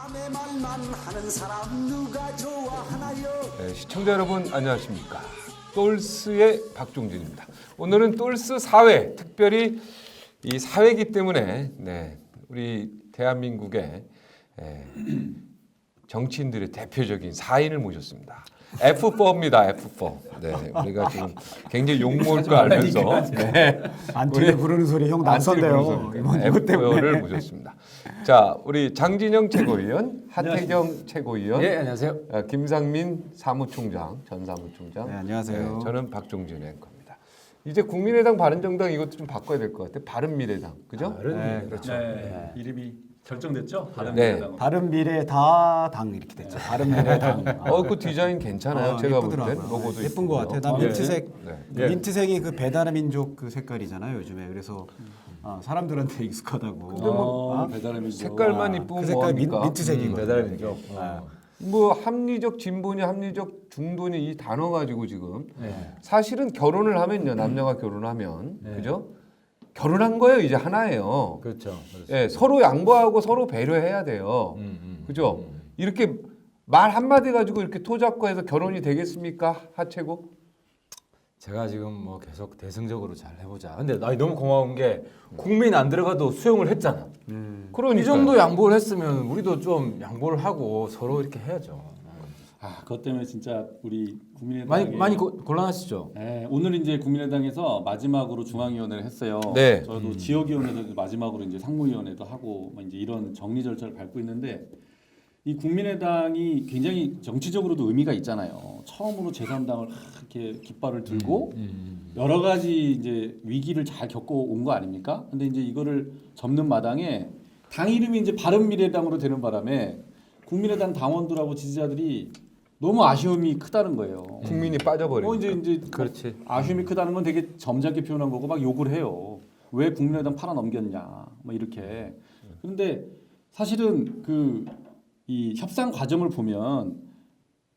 남의 말만 하는 사람 누가 좋아하나요? 네, 시청자 여러분 안녕하십니까. 똘스의 박종진입니다. 오늘은 똘스 사회, 특별히 이 사회이기 때문에 우리 대한민국의 정치인들의 대표적인 4인을 모셨습니다. F4입니다. F4. 네, 우리가 지금 굉장히 욕먹을 거 알면서 안티를 부르는 소리 형 낯선데요. F4를 모셨습니다. 자, 우리 장진영 최고위원, 하태경 최고위원, 네, 안녕하세요. 김상민 사무총장, 전 사무총장. 네, 안녕하세요. 저는 박종진 앵커입니다. 이제 국민의당, 바른정당 이것도 좀 바꿔야 될 것 같아요. 바른미래당, 그죠? 네, 그렇죠. 네, 이름이 결정됐죠? 네. 바른미래당. 바른 미래 당 이렇게 됐죠. 바른 미래 당. 그 디자인 괜찮아요. 제가 볼 땐 로고도 예쁜 것 같아요. 나 네. 민트색, 네. 민트색이 그 배달의 민족 그 색깔이잖아요. 요즘에 그래서 사람들한테 익숙하다고. 근데 뭐 배달의 민족. 색깔만 이쁘면 그 색깔 뭐합니까? 민트색이거든요. 배달의 민족. 뭐 합리적 진보냐 합리적 중도냐 이 단어 가지고 지금 네. 사실은 결혼을 하면요, 남녀가 결혼하면 그죠? 결혼한 거예요. 이제 하나예요. 그렇죠. 예, 서로 양보하고 서로 배려해야 돼요. 그죠? 이렇게 말 한마디 가지고 이렇게 토잡고 해서 결혼이 되겠습니까? 하체고? 제가 지금 뭐 계속 대승적으로 잘 해보자. 근데 나 너무 고마운 게 국민 안 들어가도 수용을 했잖아. 그러니까 이 정도 양보를 했으면 우리도 좀 양보를 하고 서로 이렇게 해야죠. 그것 때문에 진짜 우리 국민의당 많이 곤란하시죠? 네, 오늘 이제 국민의당에서 마지막으로 중앙위원회를 했어요. 네. 저도 지역위원회도 마지막으로 이제 상무위원회도 하고 뭐 이제 이런 정리 절차를 밟고 있는데 이 국민의당이 굉장히 정치적으로도 의미가 있잖아요. 처음으로 제3당을 이렇게 깃발을 들고 여러 가지 이제 위기를 잘 겪고 온 거 아닙니까? 근데 이제 이거를 접는 마당에 당 이름이 이제 바른미래당으로 되는 바람에 국민의당 당원들하고 지지자들이 너무 아쉬움이 크다는 거예요. 국민이 빠져버리고. 이제 그렇지. 아쉬움이 크다는 건 되게 점잖게 표현한 거고 막 욕을 해요. 왜 국민의당 팔아 넘겼냐, 뭐 이렇게. 그런데 사실은 이 협상 과정을 보면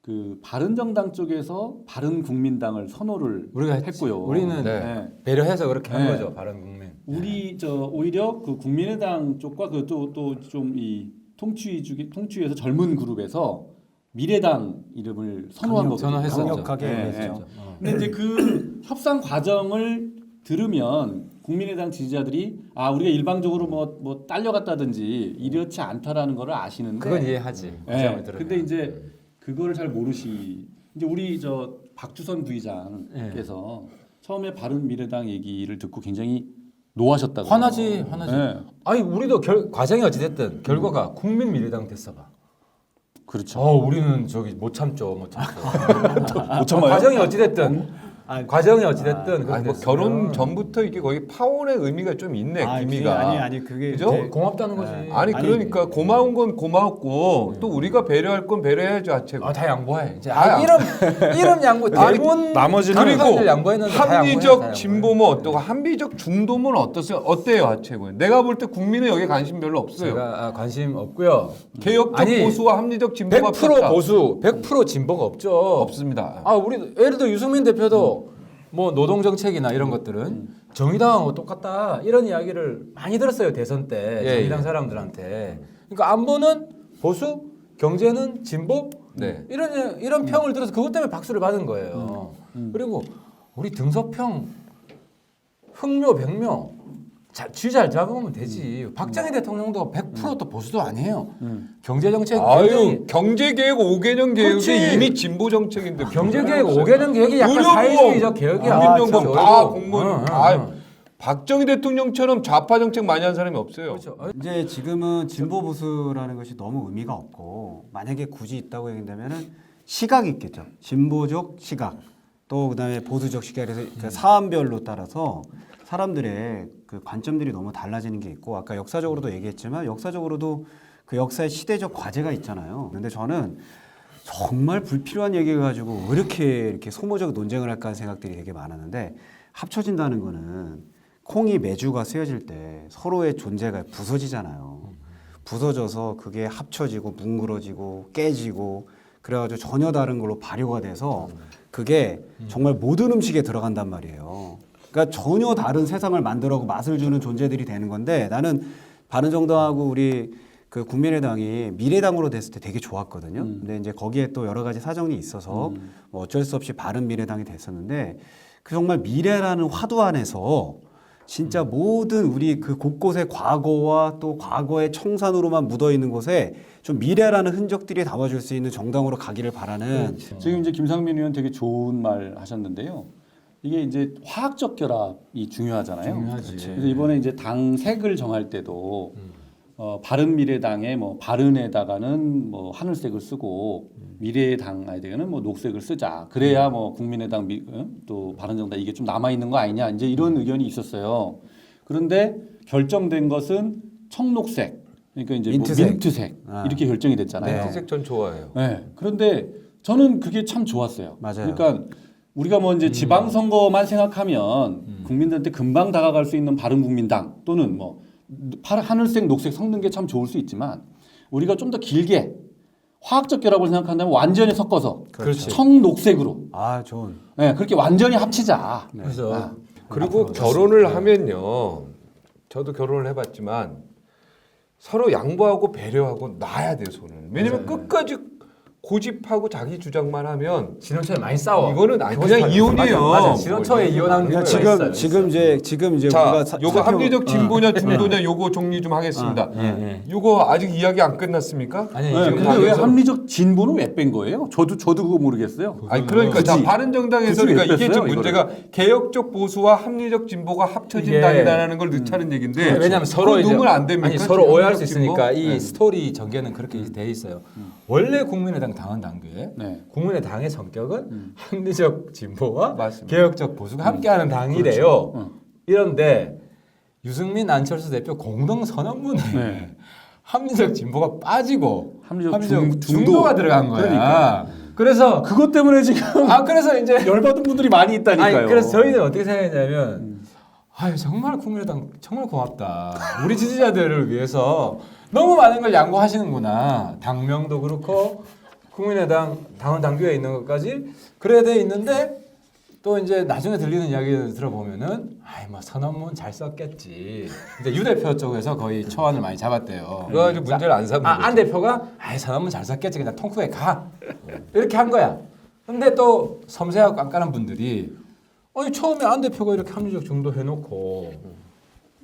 그 바른정당 쪽에서 바른국민당을 선호를 우리가 했고요. 우리는 네. 배려해서 그렇게 한 네. 거죠. 바른국민. 우리 오히려 그 국민의당 쪽과 그 또 좀 이 통치에서 젊은 그룹에서 미래당 이름을 선호한 거거든요. 선호했었죠. 강력하게 네, 얘기했죠. 근데 이제 그 협상 과정을 들으면 국민의당 지지자들이 우리가 일방적으로 뭐 딸려갔다든지 이렇지 않다라는 거를 아시는데 그건 이해하지. 그 네, 점을 들으면. 근데 이제 그거를 잘 모르시. 이제 우리 박주선 부의장께서 처음에 바른미래당 얘기를 듣고 굉장히 노하셨다고. 화나지. 네. 아니 우리도 과정이 어찌 됐든 결과가 국민미래당 됐어봐. 그렇죠. 우리는 저기 못 참죠. 못 참아요? 과정이 어찌 됐든 과정이 어찌 됐든 아니, 뭐 결혼 전부터 이게 거의 파혼의 의미가 좀 있네. 기미가. 아니 그게 그죠? 이제 고맙다는 거지. 아니 그러니까 고마운 건 고마웠고 또 우리가 배려할 건 배려해야죠. 하체고. 다 양보해. 이제 아, 이름 양보. 대부분 나머지는 그리고 양보했는데 다 합리적 양보해. 진보면 어떠고 합리적 중도면 어때요? 하체고. 내가 볼 때 국민은 여기에 관심 별로 없어요. 제가 관심 없고요. 개혁적 아니, 보수와 합리적 진보가 100% 없다. 보수, 100% 진보가 없죠. 없습니다. 우리 예를 들어 유승민 대표도 뭐 노동 정책이나 이런 것들은 정의당하고 똑같다 이런 이야기를 많이 들었어요 대선 때 예, 정의당 사람들한테. 그러니까 안보는 보수, 경제는 진보 네. 이런 평을 들어서 그것 때문에 박수를 받은 거예요. 그리고 우리 등소평 흥묘 백묘 쥐 잘 잡으면 되지. 박정희 대통령도 100%또 보수도 아니에요. 경제 정책 아유 경제개혁 5개년 계획이 그렇지. 이미 진보 정책인데 경제개혁 5개년 계획이 약간 의료보험, 사회주의적 계획이야. 국민연금 다 공무원 응. 박정희 대통령처럼 좌파 정책 많이 한 사람이 없어요. 그렇죠. 이제 지금은 진보 보수라는 것이 너무 의미가 없고 만약에 굳이 있다고 얘기한다면은 시각이 있겠죠. 진보적 시각 또 그다음에 보수적 시각에서 그 사안별로 따라서 사람들의 그 관점들이 너무 달라지는 게 있고 아까 역사적으로도 얘기했지만 역사적으로도 그 역사의 시대적 과제가 있잖아요. 근데 저는 정말 불필요한 얘기 가지고 왜 이렇게 소모적 논쟁을 할까 하는 생각들이 되게 많았는데 합쳐진다는 거는 콩이 메주가 쓰여질 때 서로의 존재가 부서지잖아요. 부서져서 그게 합쳐지고 뭉그러지고 깨지고 그래가지고 전혀 다른 걸로 발효가 돼서 그게 정말 모든 음식에 들어간단 말이에요. 그러니까 전혀 다른 세상을 만들어고 맛을 주는 존재들이 되는 건데 나는 바른정당하고 우리 그 국민의당이 미래당으로 됐을 때 되게 좋았거든요. 근데 이제 거기에 또 여러 가지 사정이 있어서 뭐 어쩔 수 없이 바른미래당이 됐었는데 그 정말 미래라는 화두 안에서 진짜 모든 우리 그 곳곳의 과거와 또 과거의 청산으로만 묻어 있는 곳에 좀 미래라는 흔적들이 담아줄 수 있는 정당으로 가기를 바라는. 지금 이제 김상민 의원 되게 좋은 말 하셨는데요. 이게 이제 화학적 결합이 중요하잖아요. 중요하지. 그래서 이번에 이제 당 색을 정할 때도 바른미래당의 뭐 바른에다가는 뭐 하늘색을 쓰고 미래당에다가는 뭐 녹색을 쓰자. 그래야 뭐 국민의당 또 바른정당 이게 좀 남아 있는 거 아니냐. 이제 이런 의견이 있었어요. 그런데 결정된 것은 청록색. 그러니까 이제 민트색. 뭐 민트색 이렇게 결정이 됐잖아요. 흰색 전 좋아해요. 네. 그런데 저는 그게 참 좋았어요. 맞아요. 그러니까 우리가 뭐 이제 지방선거만 생각하면 국민들한테 금방 다가갈 수 있는 바른국민당 또는 뭐 하늘색, 녹색 섞는 게 참 좋을 수 있지만 우리가 좀 더 길게 화학적 결합을 생각한다면 완전히 섞어서 그렇지. 청녹색으로 아, 좋은. 네, 그렇게 완전히 합치자. 그래서 그리고 결혼을 하면요. 저도 결혼을 해봤지만 서로 양보하고 배려하고 놔야 돼요, 손을. 왜냐면 끝까지 고집하고 자기 주장만 하면 진원초에 많이 싸워. 이거는 아니 그냥 이혼이에요. 맞아. 진원초에 이혼하는 그러니까 경우가 지금 있어요. 지금 이제 자, 우리가 요거 합리적 진보냐 중도냐 요거 정리 좀 하겠습니다. 요거 아직 이야기 안 끝났습니까? 아니 네, 지금 근데 왜 당에서- 합리적 진보는 왜 뺀 거예요? 저도 그거 모르겠어요. 아니 그러니까 자, 바른정당에서 굳이 왜 그러니까 이게 뺐어요, 지금 문제가 개혁적 보수와 합리적 진보가 합쳐진 이게- 당이다라는 걸 넣자는 얘기인데 왜냐하면 서로 그거 이제 넣으면 안 됩니까? 아니 서로 오해할 수 합리적 진보? 있으니까 이 스토리 전개는 그렇게 돼 있어요. 원래 국민의당 당헌 당규에 네. 국민의당의 성격은 합리적 진보와 맞습니다. 개혁적 보수가 함께하는 당이래요. 이런데 유승민 안철수 대표 공동 선언문에 네. 합리적 진보가 빠지고 합리적 중도. 중도가 들어간 거야. 그러니까. 그래서 그것 때문에 지금 그래서 이제 열받은 분들이 많이 있다니까요. 아니, 그래서 저희는 어떻게 생각했냐면 아유 정말 국민의당 정말 고맙다. 우리 지지자들을 위해서 너무 많은 걸 양보하시는구나. 당명도 그렇고 국민의당 당헌 당규에 있는 것까지 그래야 돼 있는데 또 이제 나중에 들리는 이야기를 들어보면은 아이 뭐 선언문 잘 썼겠지. 이제 유 대표 쪽에서 거의 초안을 많이 잡았대요. 그래가지고 문제를 안 삼는 안 거죠. 대표가 아이 선언문 잘 썼겠지 그냥 통크에 가 이렇게 한 거야. 근데 또 섬세하고 깐깐한 분들이 아니 처음에 안 대표가 이렇게 합리적 중도 해놓고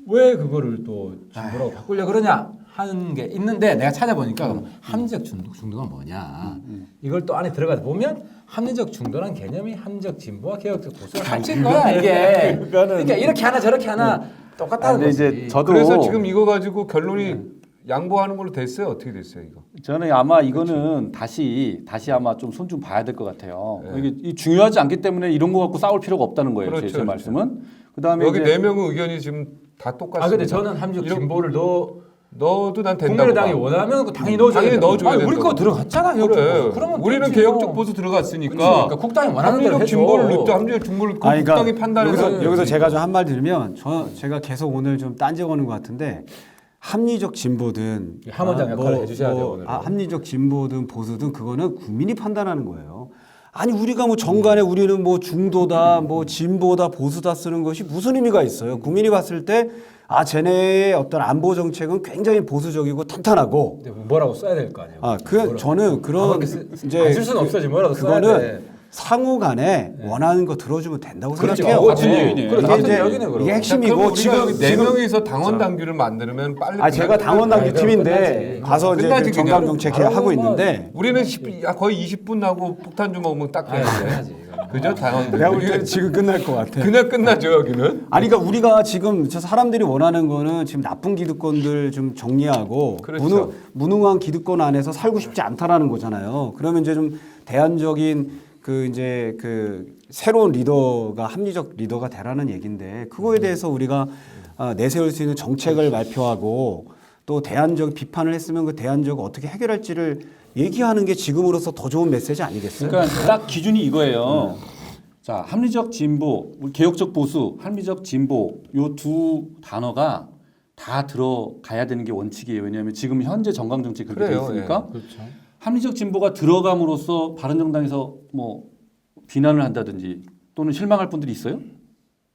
왜 그거를 또 진보라고 바꾸려 그러냐 하는 게 있는데 내가 찾아보니까 그럼 합리적 중도가 뭐냐 이걸 또 안에 들어가서 보면 합리적 중도란 개념이 합리적 진보와 개혁적 보수를 합친 거야 이게. 그러니까 이렇게 하나 저렇게 하나 똑같다는 근데 거지. 이제 저도 그래서 지금 이거 가지고 결론이 양보하는 걸로 됐어요. 어떻게 됐어요 이거? 저는 아마 이거는 다시 아마 좀 손 좀 봐야 될 것 같아요. 이게 이 중요하지 않기 때문에 이런 거 갖고 싸울 필요가 없다는 거예요. 그렇죠, 제 그렇죠. 말씀은. 그다음에 여기 이제 네 명의 의견이 지금 다 똑같습니다. 근데 저는 합리적 이런- 진보를 넣어도 난 된다고 국민의당이 봐. 원하면 당연히 넣어줘야 당연히 된다고. 넣어줘야 아니, 우리 된다고. 거 들어갔잖아. 그래. 개혁적 보수. 그러면 우리는 되지, 개혁적 뭐. 보수 들어갔으니까 그러니까 국당이 원하는 대로 합리적 해줘. 진보를 넣죠. 합리적 진보를 그 아니, 국당이 판단해서 여기서 제가 좀 한 말 드리면 제가 계속 오늘 좀 딴지 거는 것 같은데 합리적 진보든 함원장 역할을 해주셔야 돼요, 오늘은. 합리적 진보든 보수든 그거는 국민이 판단하는 거예요. 아니 우리가 뭐 정관에 우리는 뭐 중도다 뭐 진보다 보수다 쓰는 것이 무슨 의미가 있어요. 국민이 봤을 때 쟤네의 어떤 안보 정책은 굉장히 보수적이고 탄탄하고 근데 뭐라고 써야 될 거 아니에요. 저는 그런 안 쓸 수는 없어지 뭐라도 써야 돼. 그거는 상호간에 원하는 거 들어주면 된다고 그렇죠. 생각해요. 같은 얘기네. 그래, 이게 같은 이제 얘기네, 그럼. 이게 그럼 핵심이고 우리가 지금 여기 네 명이서 당원 당규를 만들면 빨리 제가 당원 당규 아니, 팀인데 끝나지. 가서 이제 끝나지, 정강 그냥. 정책 바로 하고 뭐 있는데 우리는 거의 20분 하고 폭탄 좀 먹으면 딱 되는데. 해야지. 그죠? 당원들. 내가 볼 때는 지금 끝날 것 같아. 그냥 끝나죠 여기는. 아니 그러니까 우리가 지금 저 사람들이 원하는 거는 지금 나쁜 기득권들 좀 정리하고 그렇죠. 무능한 기득권 안에서 살고 싶지 않다라는 거잖아요. 그러면 이제 좀 대안적인 그 새로운 리더가 합리적 리더가 되라는 얘기인데 그거에 대해서 우리가 내세울 수 있는 정책을 발표하고 또 대안적 비판을 했으면 그 대안적 어떻게 해결할지를 얘기하는 게 지금으로서 더 좋은 메시지 아니겠어요? 그러니까 딱 기준이 이거예요. 자, 합리적 진보, 우리 개혁적 보수, 합리적 진보 요 두 단어가 다 들어가야 되는 게 원칙이에요. 왜냐하면 지금 현재 정강 정책 그렇게 돼 그래요, 있으니까 그렇죠. 합리적 진보가 들어감으로써 바른정당에서 뭐 비난을 한다든지 또는 실망할 분들이 있어요?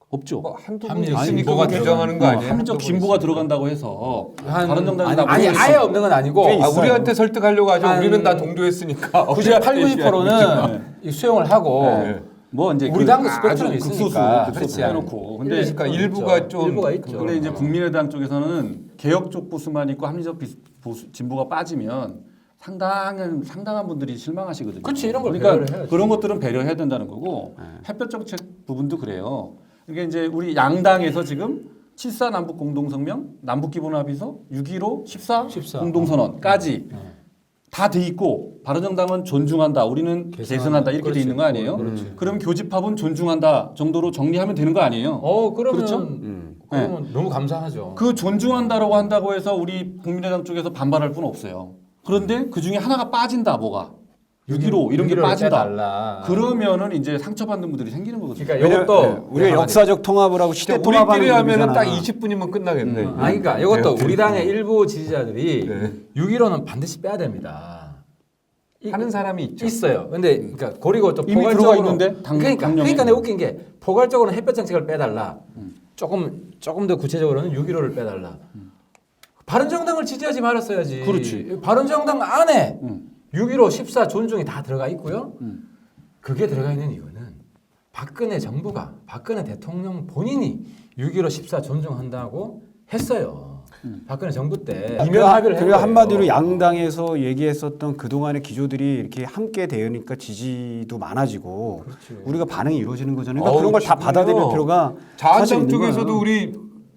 없죠. 뭐 한두 분 합리적 있으니까 진보가 주장하는 거 아니에요? 합리적 한두 분 진보가 있으니까. 들어간다고 해서 한- 바른정당이 아니 아예 없는 건 아니고 꽤 아, 있어요. 우리한테 설득하려고 하죠. 한- 우리는 다 동조했으니까. 98, 90%는 수용을 하고 네. 뭐 이제 우리 당도 스펙트럼이 아주 있으니까. 극소수 그렇지. 해놓고 근데 그러니까 일부가 좀 일부가 있죠. 그거. 근데 이제 국민의당 쪽에서는 개혁 쪽 보수만 있고 합리적 보수 진보가 빠지면 상당한 분들이 실망하시거든요. 그렇지, 이런 걸 그러니까 배려를 해야지. 그런 것들은 배려해야 된다는 거고 햇볕 정책 부분도 그래요. 그러니까 이제 우리 양당에서 지금 7.4 남북 공동성명, 남북 기본합의서, 6.15, 14, 14. 공동선언까지 다 돼 있고 바른정당은 존중한다. 우리는 계승한다. 이렇게 돼 있는 거 아니에요? 그럼 교집합은 존중한다 정도로 정리하면 되는 거 아니에요? 그러면 그렇죠? 그러면 너무 감사하죠. 그 존중한다라고 한다고 해서 우리 국민의당 쪽에서 반발할 건 없어요. 그런데 그 중에 하나가 빠진다. 뭐가? 6.15 이런 게 6.15를 빠진다. 빼달라. 그러면은 이제 상처받는 분들이 생기는 거거든요. 그러니까 왜냐면 이것도 우리가 역사적 통합을 하고 시대 통합하는 우리끼리 하면은 딱 분이잖아. 20분이면 끝나겠네. 아니 그러니까 이것도 우리 당의 일부 지지자들이 네. 6.15는 반드시 빼야 됩니다. 하는 사람이 있죠. 있어요. 근데 그러니까 그리고 또 이미 포괄적으로 들어가 있는데, 그러니까 내가 웃긴 게 포괄적으로는 햇볕 정책을 빼달라. 조금 더 구체적으로는 6.15를 빼달라. 바른정당을 지지하지 말았어야지. 그렇지. 바른정당 안에 음. 6.15, 14 존중이 다 들어가 있고요. 그게 들어가 있는 이유는 박근혜 정부가 박근혜 대통령 본인이 6.15, 14 존중한다고 했어요. 박근혜 정부 때 이면 합의를 한 그리고 거예요. 한마디로 양당에서 얘기했었던 그동안의 기조들이 이렇게 함께 되니까 지지도 많아지고 우리가 반응이 이루어지는 거잖아요. 그러니까 그런 걸 다 지금요. 받아들일 필요가 사실 자한당 있는 쪽에서도 거예요. 우리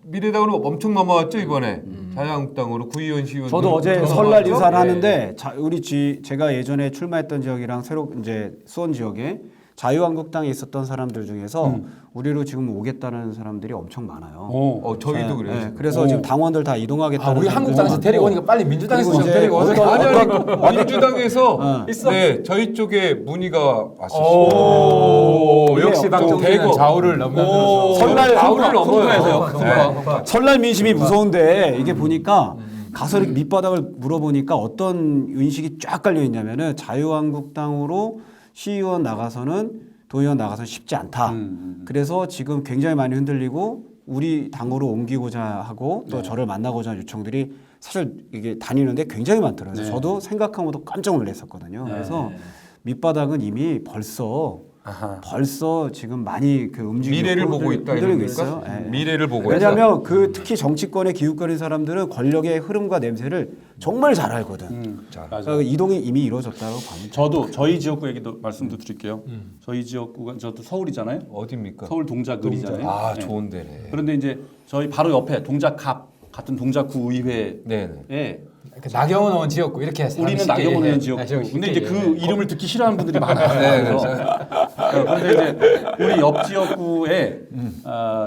미래당으로 엄청 넘어왔죠 이번에. 자유한국당으로 구의원 시의원. 저도 어제 엄청 설날 넘어왔죠? 인사를 예. 하는데 제가 예전에 출마했던 지역이랑 새로 이제 수원 지역에 자유한국당에 있었던 사람들 중에서 우리로 지금 오겠다는 사람들이 엄청 많아요. 저희도 그래요. 네, 그래서 지금 당원들 다 이동하겠다는 우리 한국당에서 사람들도 데리고 많고. 오니까 빨리 민주당에서 그리고 좀 이제 데리고 오세요. 어떤- 아니 민주당에서 있어? 네 저희 쪽에 문의가 왔었어요. 오, 역시 네, 박정희는 대거. 좌우를 넘나들어서 설날 좌우를 송파에서요. 네. 설날 민심이 무서운데 이게 보니까 가서 이렇게 밑바닥을 물어보니까 어떤 인식이 쫙 깔려 있냐면은 자유한국당으로 시의원 나가서는 도의원 나가서는 쉽지 않다. 그래서 지금 굉장히 많이 흔들리고 우리 당으로 옮기고자 하고 또 저를 만나고자 하는 요청들이 사실 이게 다니는데 굉장히 많더라고요. 그래서 저도 생각한 것도 깜짝 놀랐었거든요. 그래서 밑바닥은 이미 벌써 지금 많이 그 움직이고 미래를 보고 있다 이런 흔들리고 겁니까? 있어요. 예. 미래를 보고 있다. 왜냐하면 그 특히 정치권에 기웃거리는 사람들은 권력의 흐름과 냄새를 정말 잘 알거든. 자, 그러니까 이동이 이미 이루어졌다고 봅니다. 저도 저희 지역구 얘기도 말씀도 드릴게요. 저희 지역구가 저도 서울이잖아요. 어디입니까? 서울 동작을이잖아요. 아 네. 좋은 데네. 그런데 이제 저희 바로 옆에 동작갑 같은 동작구 의회에 네네. 나경원 의원 지역구 이렇게 우리는 쉽게 나경원 얘기해. 의원 지역구. 쉽게 근데 이제 그 얘기해. 이름을 듣기 싫어하는 분들이 많아요. 그런데 이제 우리 옆 지역구에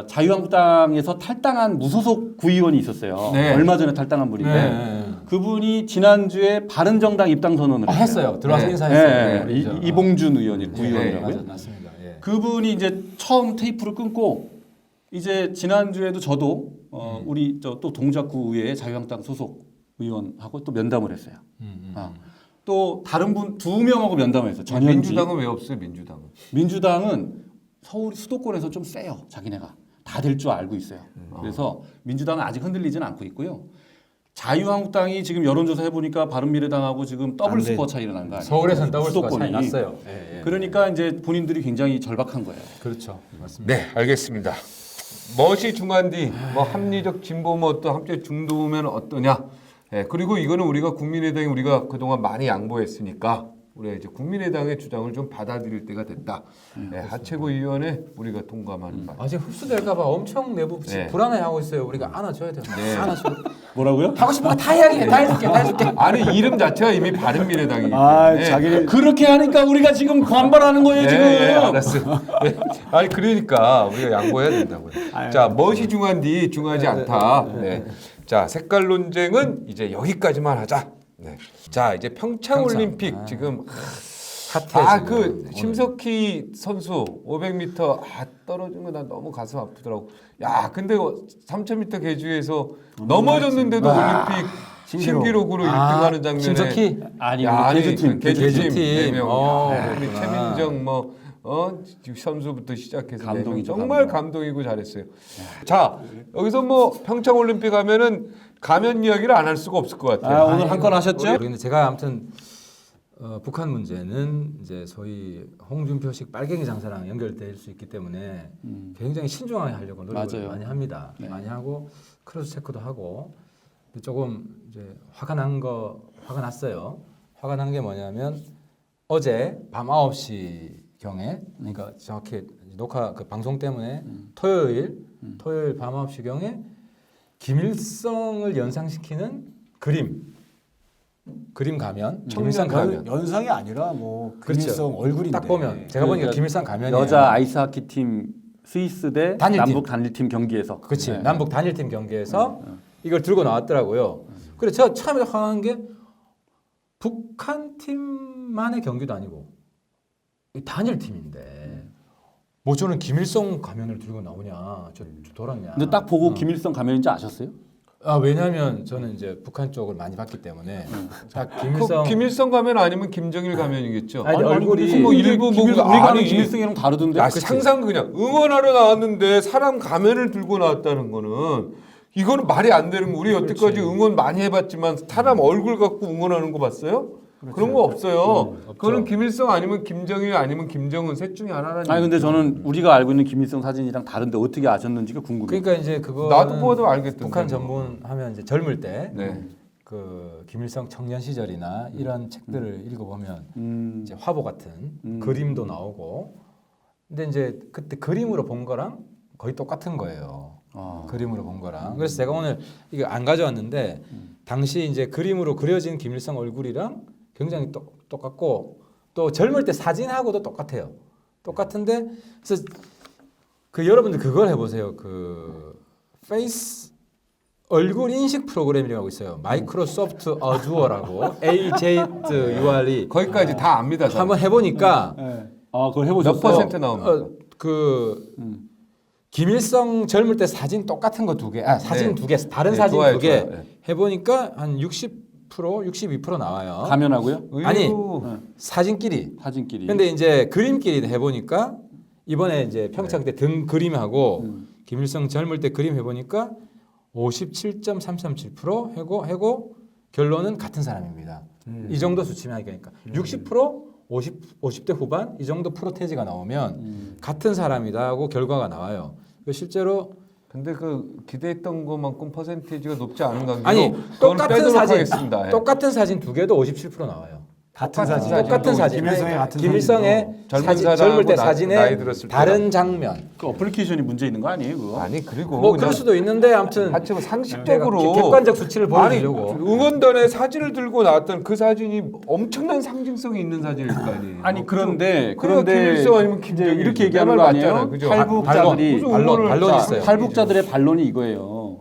자유한국당에서 탈당한 무소속 구의원이 있었어요. 네. 얼마 전에 탈당한 분인데 네. 그분이 지난주에 바른정당 입당 선언을 했어요. 들어와서 네. 인사했어요. 네. 이봉준 의원이 네. 구의원이라고요. 맞습니다. 예. 그분이 이제 처음 테이프를 끊고 이제 지난주에도 저도 우리 또 동작구 의회의 자유한국당 소속 의원하고 또 면담을 했어요. 또 다른 분 2명하고 면담을 했어요. 전현지. 민주당은 왜 없어요? 민주당은 서울 수도권에서 좀 세요. 자기네가 다 될 줄 알고 있어요. 그래서 민주당은 아직 흔들리지는 않고 있고요. 자유한국당이 지금 여론조사 해보니까 바른미래당하고 지금 더블 안 돼. 스코어 차이가 난 거 아니에요? 서울에서는 더블 스코어 수도권이. 차이 났어요. 예, 예. 그러니까 이제 본인들이 굉장히 절박한 거예요. 그렇죠. 맞습니다. 네, 알겠습니다. 멋이 중한디, 뭐 합리적 진보 뭐 또 합리적 중도면 어떠냐? 예, 그리고 이거는 우리가 국민의당이 우리가 그동안 많이 양보했으니까 우리가 이제 국민의당의 주장을 좀 받아들일 때가 됐다. 예, 하체고위원회 우리가 통과하는 바. 아직 흡수될까봐 엄청 내부 네. 불안해하고 있어요. 우리가 안아줘야 돼요. 네. 안아줘. 뭐라고요? 하고 싶은 거 다 이야기해. 다 해줄게. 다 해줄게. 아니 이름 자체가 이미 바른미래당이기 때문에. 아, 자기는 그렇게 하니까 우리가 지금 반발하는 거예요, 지금. 네, 알았어. 네. 아니 그러니까 우리가 양보해야 된다고요. 자, 멋이 중한디 중하지 않다. 네. 자, 색깔 논쟁은 이제 여기까지만 하자. 네. 자, 이제 평창 올림픽 지금 핫해. 그 심석희 선수 500m 떨어진 거 나 너무 가슴 아프더라고. 야, 근데 3000m 계주에서 넘어졌는데도 올림픽 신기록으로 1등하는 장면에 심석희? 아니, 야, 개주팀. 개주팀 개주팀. 4명. 어, 우리 그렇구나. 최민정 뭐 선수부터 시작해서 감동이죠, 정말 감동. 감동이고 잘했어요. 자 여기서 뭐 평창 올림픽 하면은 가면 이야기를 안 할 수가 없을 것 같아요. 아, 오늘 한 건 하셨죠? 모르겠는데 제가 아무튼 북한 문제는 이제 소위 홍준표식 빨갱이 장사랑 연결될 수 있기 때문에 굉장히 신중하게 하려고 노력을 맞아요. 많이 합니다. 네. 많이 하고 크로스 체크도 하고 근데 조금 이제 화가 났어요. 화가 난 게 뭐냐면 어제 밤 9시 경에 그러니까 정확히 녹화 그 방송 때문에 토요일 밤 9시 경에 김일성을 연상시키는 그림 가면 김일성 가면 연상이 아니라 뭐 그렇죠. 김일성 얼굴인데 딱 보면 제가 보니까 그러니까 김일성 가면이에요. 여자 아이스하키 팀 스위스 대 단일팀. 남북 단일팀 경기에서. 그렇지 네. 남북 단일팀 경기에서 이걸 들고 나왔더라고요. 그래서 제가 처음에 화난 게 북한 팀만의 경기도 아니고 이 단일팀인데 뭐 저는 김일성 가면을 들고 나오냐 저 돌았냐. 근데 딱 보고 김일성 가면인지 아셨어요? 아 왜냐하면 저는 이제 북한 쪽을 많이 봤기 때문에 딱 김일성 김일성 가면 아니면 김정일 가면이겠죠. 아니, 얼굴이 무슨 뭐 일부 보고 우리가 아는 아니 김일성이랑 다르던데. 야, 상상 그냥 응원하러 나왔는데 사람 가면을 들고 나왔다는 거는 이거는 말이 안 되는 거. 우리 여태까지 응원 많이 해봤지만 사람 얼굴 갖고 응원하는 거 봤어요? 그런 거 없어요. 그거는 김일성 아니면 김정일 아니면 김정은 셋 중에 하나라는. 아니 근데 저는 우리가 알고 있는 김일성 사진이랑 다른데 어떻게 아셨는지가 궁금해요. 그러니까 이제 그거 나도 보아도 알겠던데. 북한 전문하면 이제 젊을 때 네. 그 김일성 청년 시절이나 이런 책들을 읽어보면 이제 화보 같은 그림도 나오고 근데 이제 그때 그림으로 본 거랑 거의 똑같은 거예요. 그림으로 본 거랑 그래서 제가 오늘 이거 안 가져왔는데 당시 이제 그림으로 그려진 김일성 얼굴이랑 굉장히 똑같고 또 젊을 때 사진하고도 똑같아요. 똑같은데 그래서 그 여러분들 그걸 해보세요. 그 페이스 얼굴 인식 프로그램이라고 있어요. 마이크로소프트 어주어라고 AJURE 거기까지 다 압니다. 저는. 한번 해보니까 아 그걸 해보셨어요? 몇 퍼센트 나옵니까? 그 김일성 젊을 때 사진 똑같은 거 두 개, 사진 네. 두 개, 다른 네, 사진 좋아요, 두 개 좋아요. 네. 해보니까 한 60%, 62% 나와요. 가면하고요? 아니 의외로 사진끼리. 사진끼리. 근데 이제 그림끼리 해보니까 이번에 이제 평창 때 등 그림하고 김일성 젊을 때 그림 해보니까 57.337% 하고 결론은 같은 사람입니다. 이 정도 수치면 하니까 60% 50대 후반 이 정도 프로테지가 나오면 같은 사람이다 하고 결과가 나와요. 실제로 근데 그 기대했던 것만큼 퍼센테이지가 높지 않은 관계로 아니 그건 똑같은 빼도록 사진 하겠습니다. 예. 똑같은 사진 두 개도 57% 나와요. 같은 똑같은 사진. 똑같은 사진. 김일성의 같은 김일성의 젊은 사진, 사람하고 젊을 때 나이 사진의 들었을 다른 장면. 그 어플리케이션이 문제 있는 거 아니에요 그거? 아니 그리고 뭐 그럴 수도 있는데 아무튼 하여튼 상식적으로 내가 객관적 수치를 아니 보여주려고. 응원단에 사진을 들고 나왔던 그 사진이 엄청난 상징성이 있는 사진일 거 아니에요. 아니 그런데 김일성 아니면 이제 김정일 이렇게 얘기하는 내 거 말 아니에요? 맞잖아요. 그죠? 탈북자들이 무슨 반론 응원을 반론 자, 있어요. 탈북자들의 반론이 이거예요.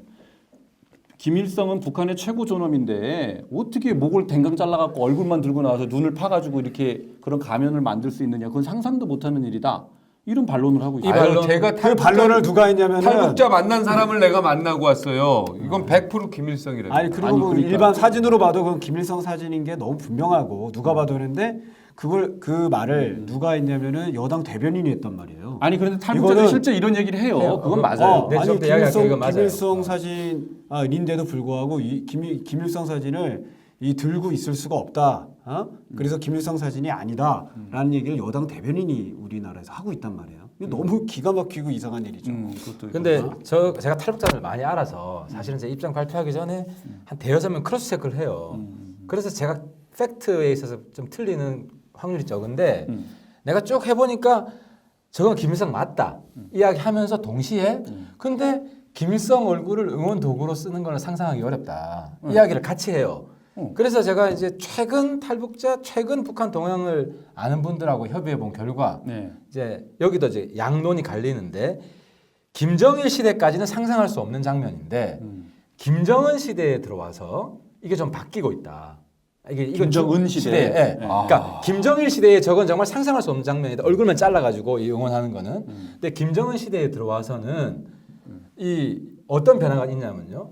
김일성은 북한의 최고 존엄인데 어떻게 목을 댕강 잘라갖고 얼굴만 들고 나와서 눈을 파가지고 이렇게 그런 가면을 만들 수 있느냐? 그건 상상도 못하는 일이다. 이런 반론을 하고 있어요. 아유, 반론- 제가 그 반론을 누가 했냐면은 탈북자 만난 사람을 내가 만나고 왔어요. 이건 100% 김일성이래요. 아니 그리고 아니, 뭐 그러니까. 일반 사진으로 봐도 그건 김일성 사진인 게 너무 분명하고 누가 봐도 그런데 그걸 그 말을 누가 했냐면은 여당 대변인이 했단 말이에요. 아니 그런데 탈북자들이 이거는- 실제 이런 얘기를 해요. 해요. 그건 그거- 맞아요. 네, 저도 이야기할게요. 이거 맞아요. 김일성 사진인데도 불구하고 김일성 사진을 이 들고 있을 수가 없다. 그래서 김일성 사진이 아니다라는 얘기를 여당 대변인이 우리나라에서 하고 있단 말이에요. 이게 너무 기가 막히고 이상한 일이죠. 그것도 근데 제가 탈북자를 많이 알아서 사실은 제 입장 발표하기 전에 한 대여섯 명 크로스 체크를 해요. 그래서 제가 팩트에 있어서 좀 틀리는 확률이 적은데 내가 쭉 해보니까 저건 김일성 맞다 이야기하면서 동시에 근데 김일성 얼굴을 응원 도구로 쓰는 걸 상상하기 어렵다 이야기를 같이 해요. 그래서 제가 이제 최근 북한 동향을 아는 분들하고 협의해 본 결과 네. 이제 여기도 이제 양론이 갈리는데 김정일 시대까지는 상상할 수 없는 장면인데 김정은 시대에 들어와서 이게 좀 바뀌고 있다. 이건 김정은 시대에? 예. 네. 그러니까 김정일 시대에 저건 정말 상상할 수 없는 장면이다. 얼굴만 잘라가지고 이 응원하는 거는. 근데 김정은 시대에 들어와서는 이 어떤 변화가 있냐면요.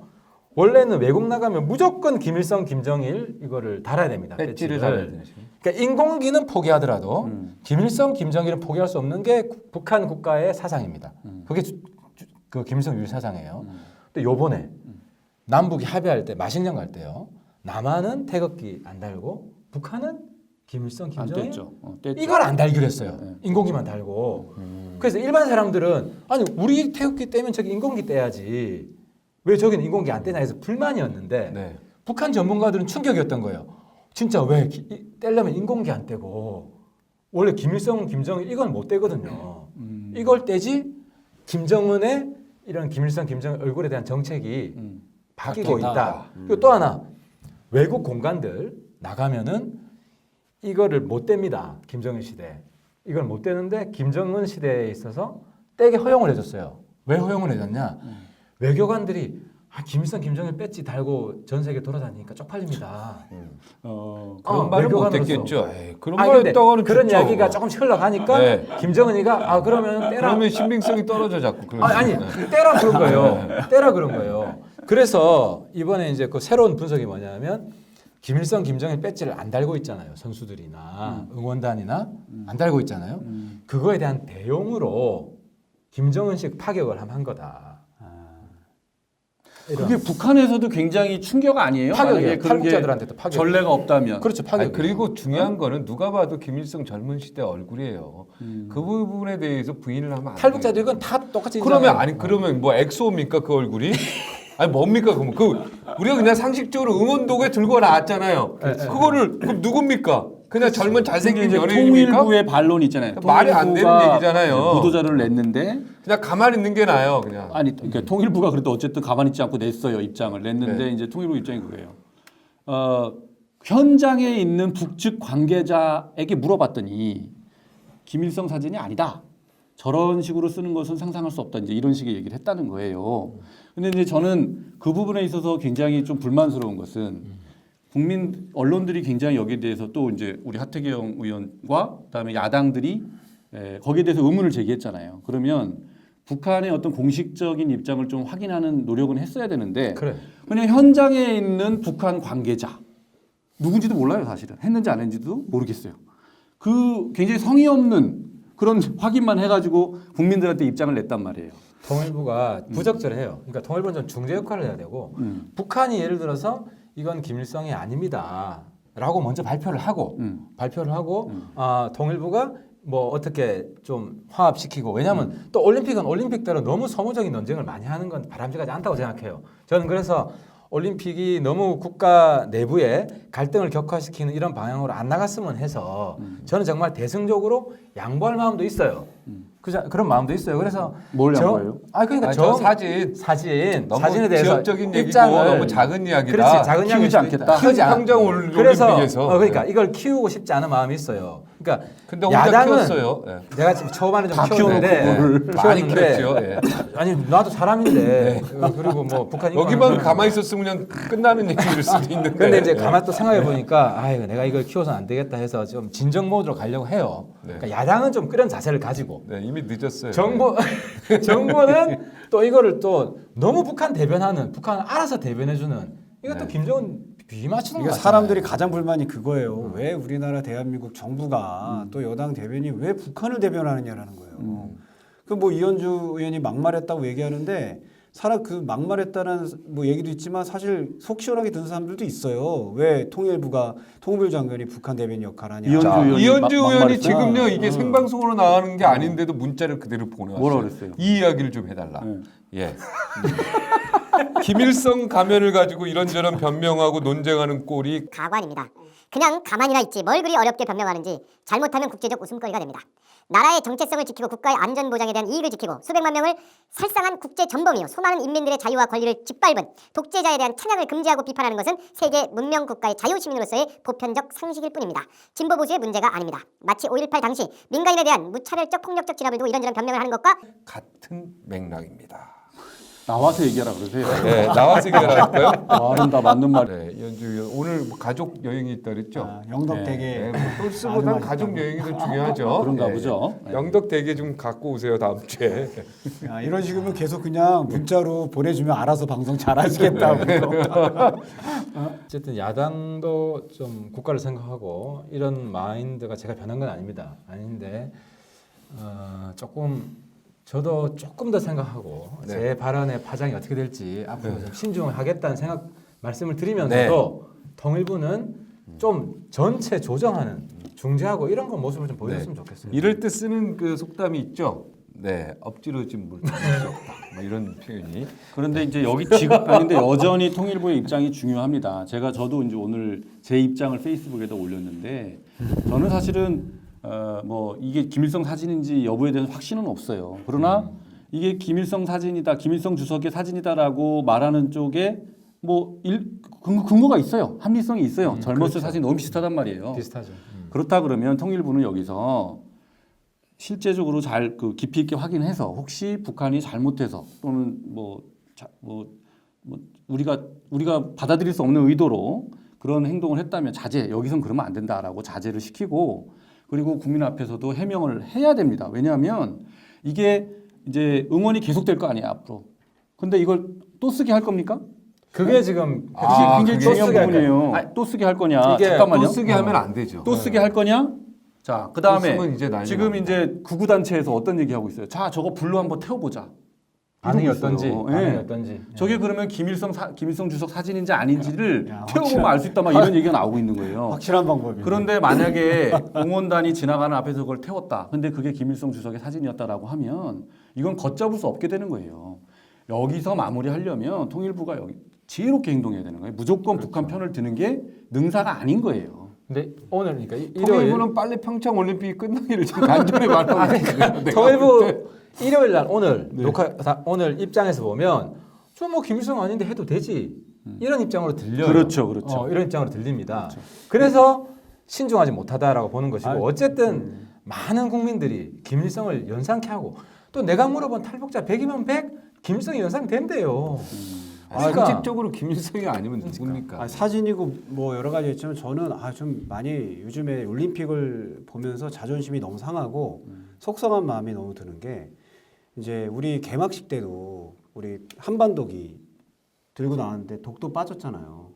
원래는 외국 나가면 무조건 김일성, 김정일 이거를 달아야 됩니다. 배지를 배지를. 달아야 되죠. 그러니까 인공기는 포기하더라도 김일성, 김정일은 포기할 수 없는 게 북한 국가의 사상입니다. 그게 그 김일성 유일 사상이에요. 근데 요번에 남북이 합의할 때 마식령 갈 때요. 남한은 태극기 안 달고 북한은 김일성, 안 김정일 뗐죠. 뗐죠. 이걸 안 달기로 했어요. 인공기만 달고. 그래서 일반 사람들은 아니 우리 태극기 떼면 저기 인공기 떼야지. 왜 저기는 인공기 안 떼냐 해서 불만이었는데 네. 북한 전문가들은 충격이었던 거예요. 진짜 왜 떼려면 인공기 안 떼고 원래 김일성, 김정일 이건 못 떼거든요. 이걸 떼지 김정은의 이런 김일성, 김정일 얼굴에 대한 정책이 바뀌고 있다. 그리고 또 하나 외국 공간들 나가면은 이거를 못 뗍니다. 김정일 시대. 이걸 못 떼는데 김정은 시대에 있어서 떼게 허용을 해줬어요. 왜 허용을 해줬냐? 외교관들이 김일성, 김정일 배지 달고 전 세계 돌아다니니까 쪽팔립니다. 그런 말은 못 외교관으로서. 됐겠죠. 에이, 그런 아니, 말 근데 했다가는 그런 진짜. 이야기가 조금씩 흘러가니까 네. 김정은이가 그러면 떼라. 그러면 신빙성이 떨어져 자꾸. 아니 떼라 그런 거예요. 떼라 그런 거예요. 그래서 이번에 이제 그 새로운 분석이 뭐냐면 김일성, 김정일 배지를 안 달고 있잖아요. 선수들이나 응원단이나 안 달고 있잖아요. 그거에 대한 대용으로 김정은식 파격을 한 거다. 그게 북한에서도 굉장히 충격 아니에요? 파격이에요. 만약에 그런 게 탈북자들한테도 파격. 전례가 없다면. 그렇죠. 파격. 아니, 그리고 중요한 거는 누가 봐도 김일성 젊은 시대 얼굴이에요. 그 부분에 대해서 부인을 하면 안 돼요. 탈북자들 이건 다 똑같이 그러면 인정해요. 아니 그러면 뭐 엑소입니까 그 얼굴이? 아니 뭡니까 그러면 우리가 그냥 상식적으로 응원도구에 들고 나왔잖아요. 그거를 그럼 누굽니까? 그냥 젊은 잘생긴 이제 연예인입니까? 통일부의 반론이 있잖아요. 말이 안 되는 통일부가 얘기잖아요. 보도자료를 냈는데 그냥 가만히 있는 게 나아요, 그냥. 아니 그러니까 통일부가 그래도 어쨌든 가만히 있지 않고 냈어요. 입장을 냈는데 네. 이제 통일부 입장이 그래요. 현장에 있는 북측 관계자에게 물어봤더니 김일성 사진이 아니다. 저런 식으로 쓰는 것은 상상할 수 없다. 이제 이런 식의 얘기를 했다는 거예요. 근데 이제 저는 그 부분에 있어서 굉장히 좀 불만스러운 것은 국민 언론들이 굉장히 여기에 대해서 또 이제 우리 하태경 의원과 그다음에 야당들이 거기에 대해서 의문을 제기했잖아요. 그러면 북한의 어떤 공식적인 입장을 좀 확인하는 노력은 했어야 되는데 그래. 그냥 현장에 있는 북한 관계자 누군지도 몰라요 사실은 했는지 안 했는지도 모르겠어요. 그 굉장히 성의 없는 그런 확인만 해가지고 국민들한테 입장을 냈단 말이에요. 통일부가 부적절해요. 그러니까 통일부는 좀 중재 역할을 해야 되고 북한이 예를 들어서 이건 김일성이 아닙니다라고 먼저 발표를 하고 통일부가 뭐 어떻게 좀 화합시키고 왜냐하면 또 올림픽은 올림픽대로 너무 소모적인 논쟁을 많이 하는 건 바람직하지 않다고 생각해요. 저는 그래서 올림픽이 너무 국가 내부에 갈등을 격화시키는 이런 방향으로 안 나갔으면 해서 저는 정말 대승적으로 양보할 마음도 있어요. 그런 마음도 있어요. 그래서 뭘 양보해요? 그러니까 아니, 저 사진 사진에 너무 대해서 지역적인 얘기고 입장을 너무 작은 이야기다. 그렇지, 작은 키우지 이야기일 수도 않겠다. 있다. 키우지 않. 평장 그래서 올림픽에서. 그러니까 이걸 키우고 싶지 않은 마음이 있어요. 그러니까 근데 혼자 야당은 키웠어요. 예. 내가 지금 초반에 좀 다 키웠는데 키워놓고 많이 키웠는데 키웠죠. 예. 아니 나도 사람인데 그리고 뭐 북한 여기만 가만히 있었으면 그냥 끝나는 얘기일 수도 있는데. 근데 이제 가만 또 생각해 보니까 내가 이걸 키워서는 안 되겠다 해서 좀 진정 모드로 가려고 해요. 네. 그러니까 야당은 좀 그런 자세를 가지고 네, 이미 늦었어요. 정부는 또 이거를 또 너무 북한 대변하는 북한을 알아서 대변해주는 이것도 김정은 비맞추는 그러니까 거 사람들이 가장 불만이 그거예요. 왜 우리나라 대한민국 정부가 또 여당 대변이 왜 북한을 대변하느냐라는 거예요. 그 뭐 이현주 의원이 막말했다고 얘기하는데 그 막말했다는 뭐 얘기도 있지만 사실 속 시원하게 듣는 사람들도 있어요. 왜 통일부 장관이 북한 대변인 역할을 하냐. 이현주 의원이 이현주 의원이 막말했어요? 지금요 이게 생방송으로 나가는 게 아닌데도 문자를 그대로 보내왔어요. 뭐라 그랬어요? 이 이야기를 좀 해달라. 예. 김일성 가면을 가지고 이런저런 변명하고 논쟁하는 꼴이 가관입니다. 그냥 가만히나 있지 뭘 그리 어렵게 변명하는지 잘못하면 국제적 웃음거리가 됩니다. 나라의 정체성을 지키고 국가의 안전보장에 대한 이익을 지키고 수백만 명을 살상한 국제전범이요 수많은 인민들의 자유와 권리를 짓밟은 독재자에 대한 찬양을 금지하고 비판하는 것은 세계 문명 국가의 자유시민으로서의 보편적 상식일 뿐입니다. 진보 보수의 문제가 아닙니다. 마치 5.18 당시 민간인에 대한 무차별적 폭력적 진압을 두고 이런저런 변명을 하는 것과 같은 맥락입니다. 나와서 얘기하라 그러세요. 네, 나와서 얘기할까요? 말은 다 맞는 말. 네, 이현주 의원 오늘 뭐 가족 여행이 있다 그랬죠? 아, 영덕대게 네, 뭐 똘스보단 아주 가족 맛있다고. 여행이 더 중요하죠. 그런가 네. 보죠. 네. 영덕대게 좀 갖고 오세요 다음 주에. 야, 이런 식이면 계속 그냥 문자로 보내주면 알아서 방송 잘 하시겠다고. 어쨌든 야당도 좀 국가를 생각하고 이런 마인드가 제가 변한 건 아닙니다. 아닌데 조금 저도 조금 더 생각하고 네. 제 발언의 파장이 어떻게 될지 앞으로 좀 신중하겠다는 생각 말씀을 드리면서도 통일부는 좀 전체 조정하는 중재하고 이런 거 모습을 좀 보여줬으면 좋겠어요. 이럴 때 쓰는 그 속담이 있죠. 네, 엎지러진 물 수 없다. 뭐 이런 표현이. 그런데 이제 여기 지금 아닌데 여전히 통일부의 입장이 중요합니다. 저도 이제 오늘 제 입장을 페이스북에다 올렸는데 저는 사실은 뭐 이게 김일성 사진인지 여부에 대해서 확신은 없어요. 그러나 이게 김일성 사진이다, 김일성 주석의 사진이다라고 말하는 쪽에 뭐 근거가 있어요. 합리성이 있어요. 젊었을 그렇죠. 사진 너무 비슷하단 말이에요. 비슷하죠. 그렇다 그러면 통일부는 여기서 실제적으로 잘 그 깊이 있게 확인해서 혹시 북한이 잘못해서 또는 뭐 우리가 받아들일 수 없는 의도로 그런 행동을 했다면 여기선 그러면 안 된다라고 자제를 시키고 그리고 국민 앞에서도 해명을 해야 됩니다. 왜냐하면 이게 이제 응원이 계속될 거 아니에요 앞으로. 근데 이걸 또 쓰게 할 겁니까? 그게 지금 굉장히 중요한 부분이에요. 또 쓰게 할 거냐? 이게 잠깐만요. 또 쓰게 하면 안 되죠. 또 쓰게 할 거냐? 자, 그 다음에 또 쓰면 이제 난리 지금 납니다. 이제 구구단체에서 어떤 얘기하고 있어요? 자, 저거 불로 한번 태워보자. 반응이 이러고 어떤지, 있어요. 반응이 예. 어떤지. 저게 그러면 김일성 주석 사진인지 아닌지를 야, 태워보면 알 수 있다 막 이런 얘기가 나오고 있는 거예요. 확실한 방법이에요. 그런데 만약에 응원단이 지나가는 앞에서 그걸 태웠다. 근데 그게 김일성 주석의 사진이었다라고 하면 이건 걷잡을 수 없게 되는 거예요. 여기서 마무리하려면 통일부가 여기 지혜롭게 행동해야 되는 거예요. 무조건 북한 편을 드는 게 능사가 아닌 거예요. 근데 오늘 그러니까 일요일 통일부는 빨리 평창 올림픽이 끝나기를 지금 간절히 바라고 있어요. 통일부 일요일 날 오늘 오늘 입장에서 보면 좀 뭐 김일성 아닌데 해도 되지 이런 입장으로 들려요. 그렇죠. 이런 입장으로 들립니다. 그래서 신중하지 못하다라고 보는 것이고 어쨌든 많은 국민들이 김일성을 연상케 하고 또 내가 물어본 탈북자 100이면 100 김일성이 연상된대요. 그러니까 상식적으로 김일성이 아니면 누굽니까? 사진이고 뭐 여러 가지 있지만 저는 좀 많이 요즘에 올림픽을 보면서 자존심이 너무 상하고 속상한 마음이 너무 드는 게 이제 우리 개막식 때도 우리 한반도기 들고 나왔는데 독도 빠졌잖아요.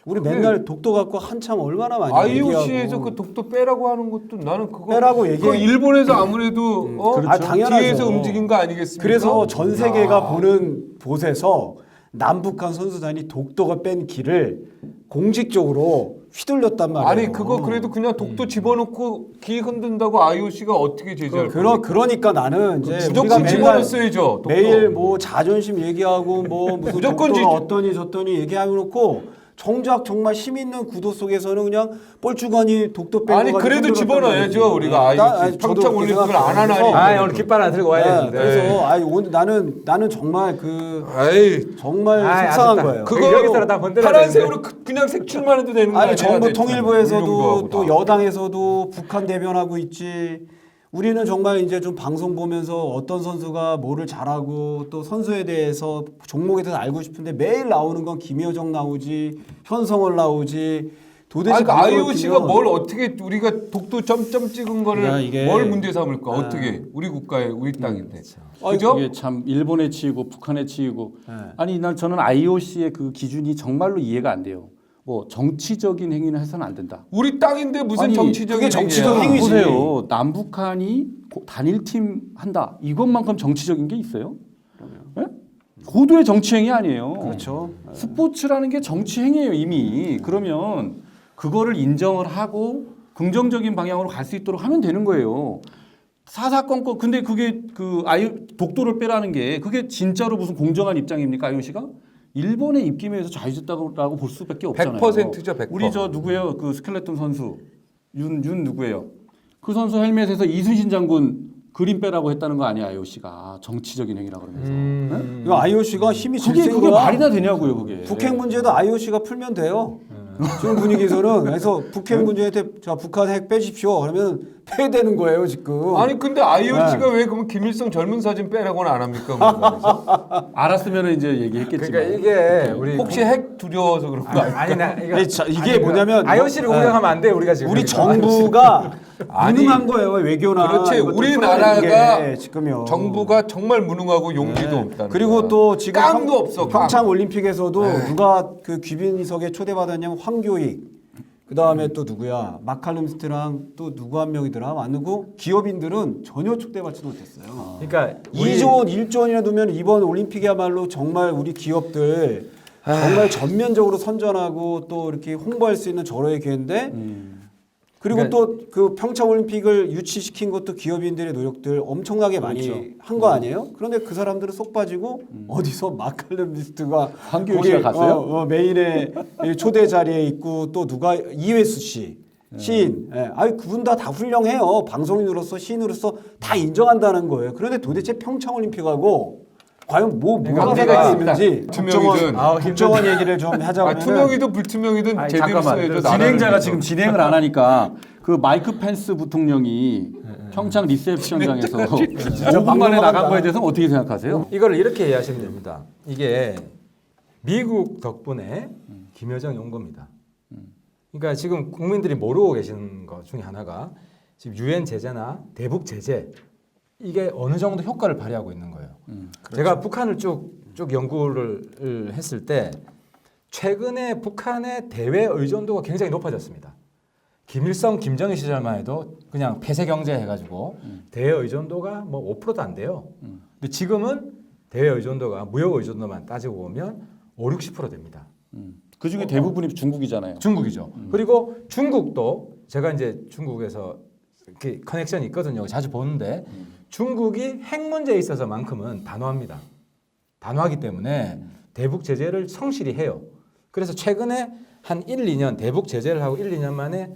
우리 맨날 독도 갖고 한참 얼마나 많이 IOC에서 얘기하고. 그 독도 빼라고 하는 것도 나는 그거 빼라고 그거 일본에서 아무래도 당연하죠. 뒤에서 움직인 거 아니겠습니까? 그래서 전 세계가 보는 곳에서 남북한 선수단이 독도가 뺀 길을 공식적으로 휘둘렸단 말이에요. 아니 그거 그래도 그냥 독도 집어넣고 기 흔든다고 IOC가 어떻게 제재할 겁니까? 그러니까 나는 이제 우리가 무조건 맨날 집어넣었어야죠. 독도. 매일 뭐 자존심 얘기하고 뭐 무슨 무조건 독도가 지지. 어떠니 저떠니 얘기하고 놓고 정작 정말 힘 있는 구도 속에서는 그냥 뻘쭘하니 독도 뺀 아니 거 그래도 가지고 집어넣어야죠 흔들었단 우리가 말이지. IOC 저도 평창 그렇게 올림픽을 안 하나니. 생각해요. 오늘 깃발 하나 들고 와야 되는데. 그래서 오늘 나는 정말 정말 속상한 거예요. 그 그거 여기서 다 건드려야 파란 되는데. 새우로 그냥 색출만 해도 되는 거 아니야? 아니 정부 대충. 통일부에서도 울릉도하고 또 다. 여당에서도 북한 대변하고 있지. 우리는 정말 이제 좀 방송 보면서 어떤 선수가 뭐를 잘하고 또 선수에 대해서 종목에 대해서 알고 싶은데 매일 나오는 건 김여정 나오지 현성월 나오지 도대체 아니, 그러니까 그걸 IOC가 보면 뭘 어떻게 우리가 독도 점점 찍은 거를 야, 이게- 뭘 문제 삼을까? 어떻게 우리 국가의 우리 땅인데. 아니, 그죠? 이게 참 일본에 치이고 북한에 치이고 네. 아니 저는 IOC의 그 기준이 정말로 이해가 안 돼요. 뭐 정치적인 행위는 해서는 안 된다. 우리 땅인데 무슨 아니, 정치적인 그게 정치적 행위야. 행위지. 보세요. 남북한이 단일팀 한다. 이것만큼 정치적인 게 있어요? 예? 고도의 정치 행위 아니에요. 그렇죠. 스포츠라는 게 정치 행위예요 이미. 그러면 그거를 인정을 하고 긍정적인 방향으로 갈 수 있도록 하면 되는 거예요. 사사건건 근데 그게 독도를 빼라는 게 그게 진짜로 무슨 공정한 입장입니까 IOC가? 일본의 입김에서 좌지졌다고 볼 수밖에 없잖아요. 100%죠, 100%. 우리 저 누구예요? 그 스켈레톤 선수 윤 누구예요? 그 선수 헬멧에서 이순신 장군 그림 빼라고 했다는 거 아니야 IOC가 정치적인 행위라 그러면서. 네? 이거 IOC가 힘이 제일 그게 센 거야. 말이나 되냐고요 그게. 북핵 문제도 IOC가 풀면 돼요. 지금 분위기에서는 그래서 북핵 문제한테 자 북한 핵 빼십시오. 그러면 패되는 거예요 지금. 아니 근데 IOC가 왜 그러면 김일성 젊은 사진 빼라고는 안 합니까? 그래서? 알았으면 이제 얘기했겠지만. 그러니까 이게 우리 혹시 핵 두려워서 그런 거 아니에요? 아니 나 이거 아니, 자, 이게 뭐냐면 IOC를 공격하면 안 돼. 우리가 지금 우리 그러니까. 정부가 아니, 무능한 거예요 외교나. 그렇지. 이것도 우리나라가 풀어내는 게 지금요. 정부가 정말 무능하고 용기도 없다는 그리고 거야. 또 지금 깡도 없어. 평창 올림픽에서도 누가 그 귀빈석에 초대받았냐면 황교익. 그 다음에 또 누구야 마칼럼스트랑 또 누구 한 명이더라 왔는고 기업인들은 전혀 초대받지 못했어요. 그러니까 2조 원, 1조 원이나 두면 이번 올림픽이야말로 정말 우리 기업들 정말 전면적으로 선전하고 또 이렇게 홍보할 수 있는 절호의 기회인데 그리고 그러니까 또 그 평창 올림픽을 유치시킨 것도 기업인들의 노력들 엄청나게 많이 한 거 아니에요? 그런데 그 사람들은 쏙 빠지고 어디서 마칼럼니스트가 황교익 씨가 갔어요? 메인의 초대 자리에 있고 또 누가 이회수 씨 시인, 아니 그분 다 훌륭해요. 방송인으로서 시인으로서 다 인정한다는 거예요. 그런데 도대체 평창 올림픽하고 과연 뭐가 관계가 있는지 투명이든 국정원 얘기를 좀 하자면 투명이든 불투명이든 아니, 제대로 잠깐만. 써야죠. 진행자가 나라를 지금 진행을 안 하니까 그 마이크 펜스 부통령이 평창 리셉션장에서 5분 만에 나간 거에 대해서는 어떻게 생각하세요? 이걸 이렇게 이해하시면 됩니다. 이게 미국 덕분에 김여정이 온 겁니다. 그러니까 지금 국민들이 모르고 계시는 것 중에 하나가 지금 유엔 제재나 대북 제재 이게 어느 정도 효과를 발휘하고 있는 거예요. 제가 북한을 쭉 연구를 했을 때 최근에 북한의 대외 의존도가 굉장히 높아졌습니다. 김일성, 김정일 시절만 해도 그냥 폐쇄 경제 해가지고 대외 의존도가 뭐 5%도 안 돼요. 근데 지금은 대외 의존도가 무역 의존도만 따지고 보면 5, 60% 됩니다. 그 중에 대부분이 중국이잖아요. 중국이죠. 그리고 중국도 제가 이제 중국에서 이렇게 커넥션이 있거든요. 자주 보는데 중국이 핵 문제에 있어서만큼은 단호합니다. 단호하기 때문에 대북 제재를 성실히 해요. 그래서 최근에 한 1, 2년 대북 제재를 하고 1, 2년 만에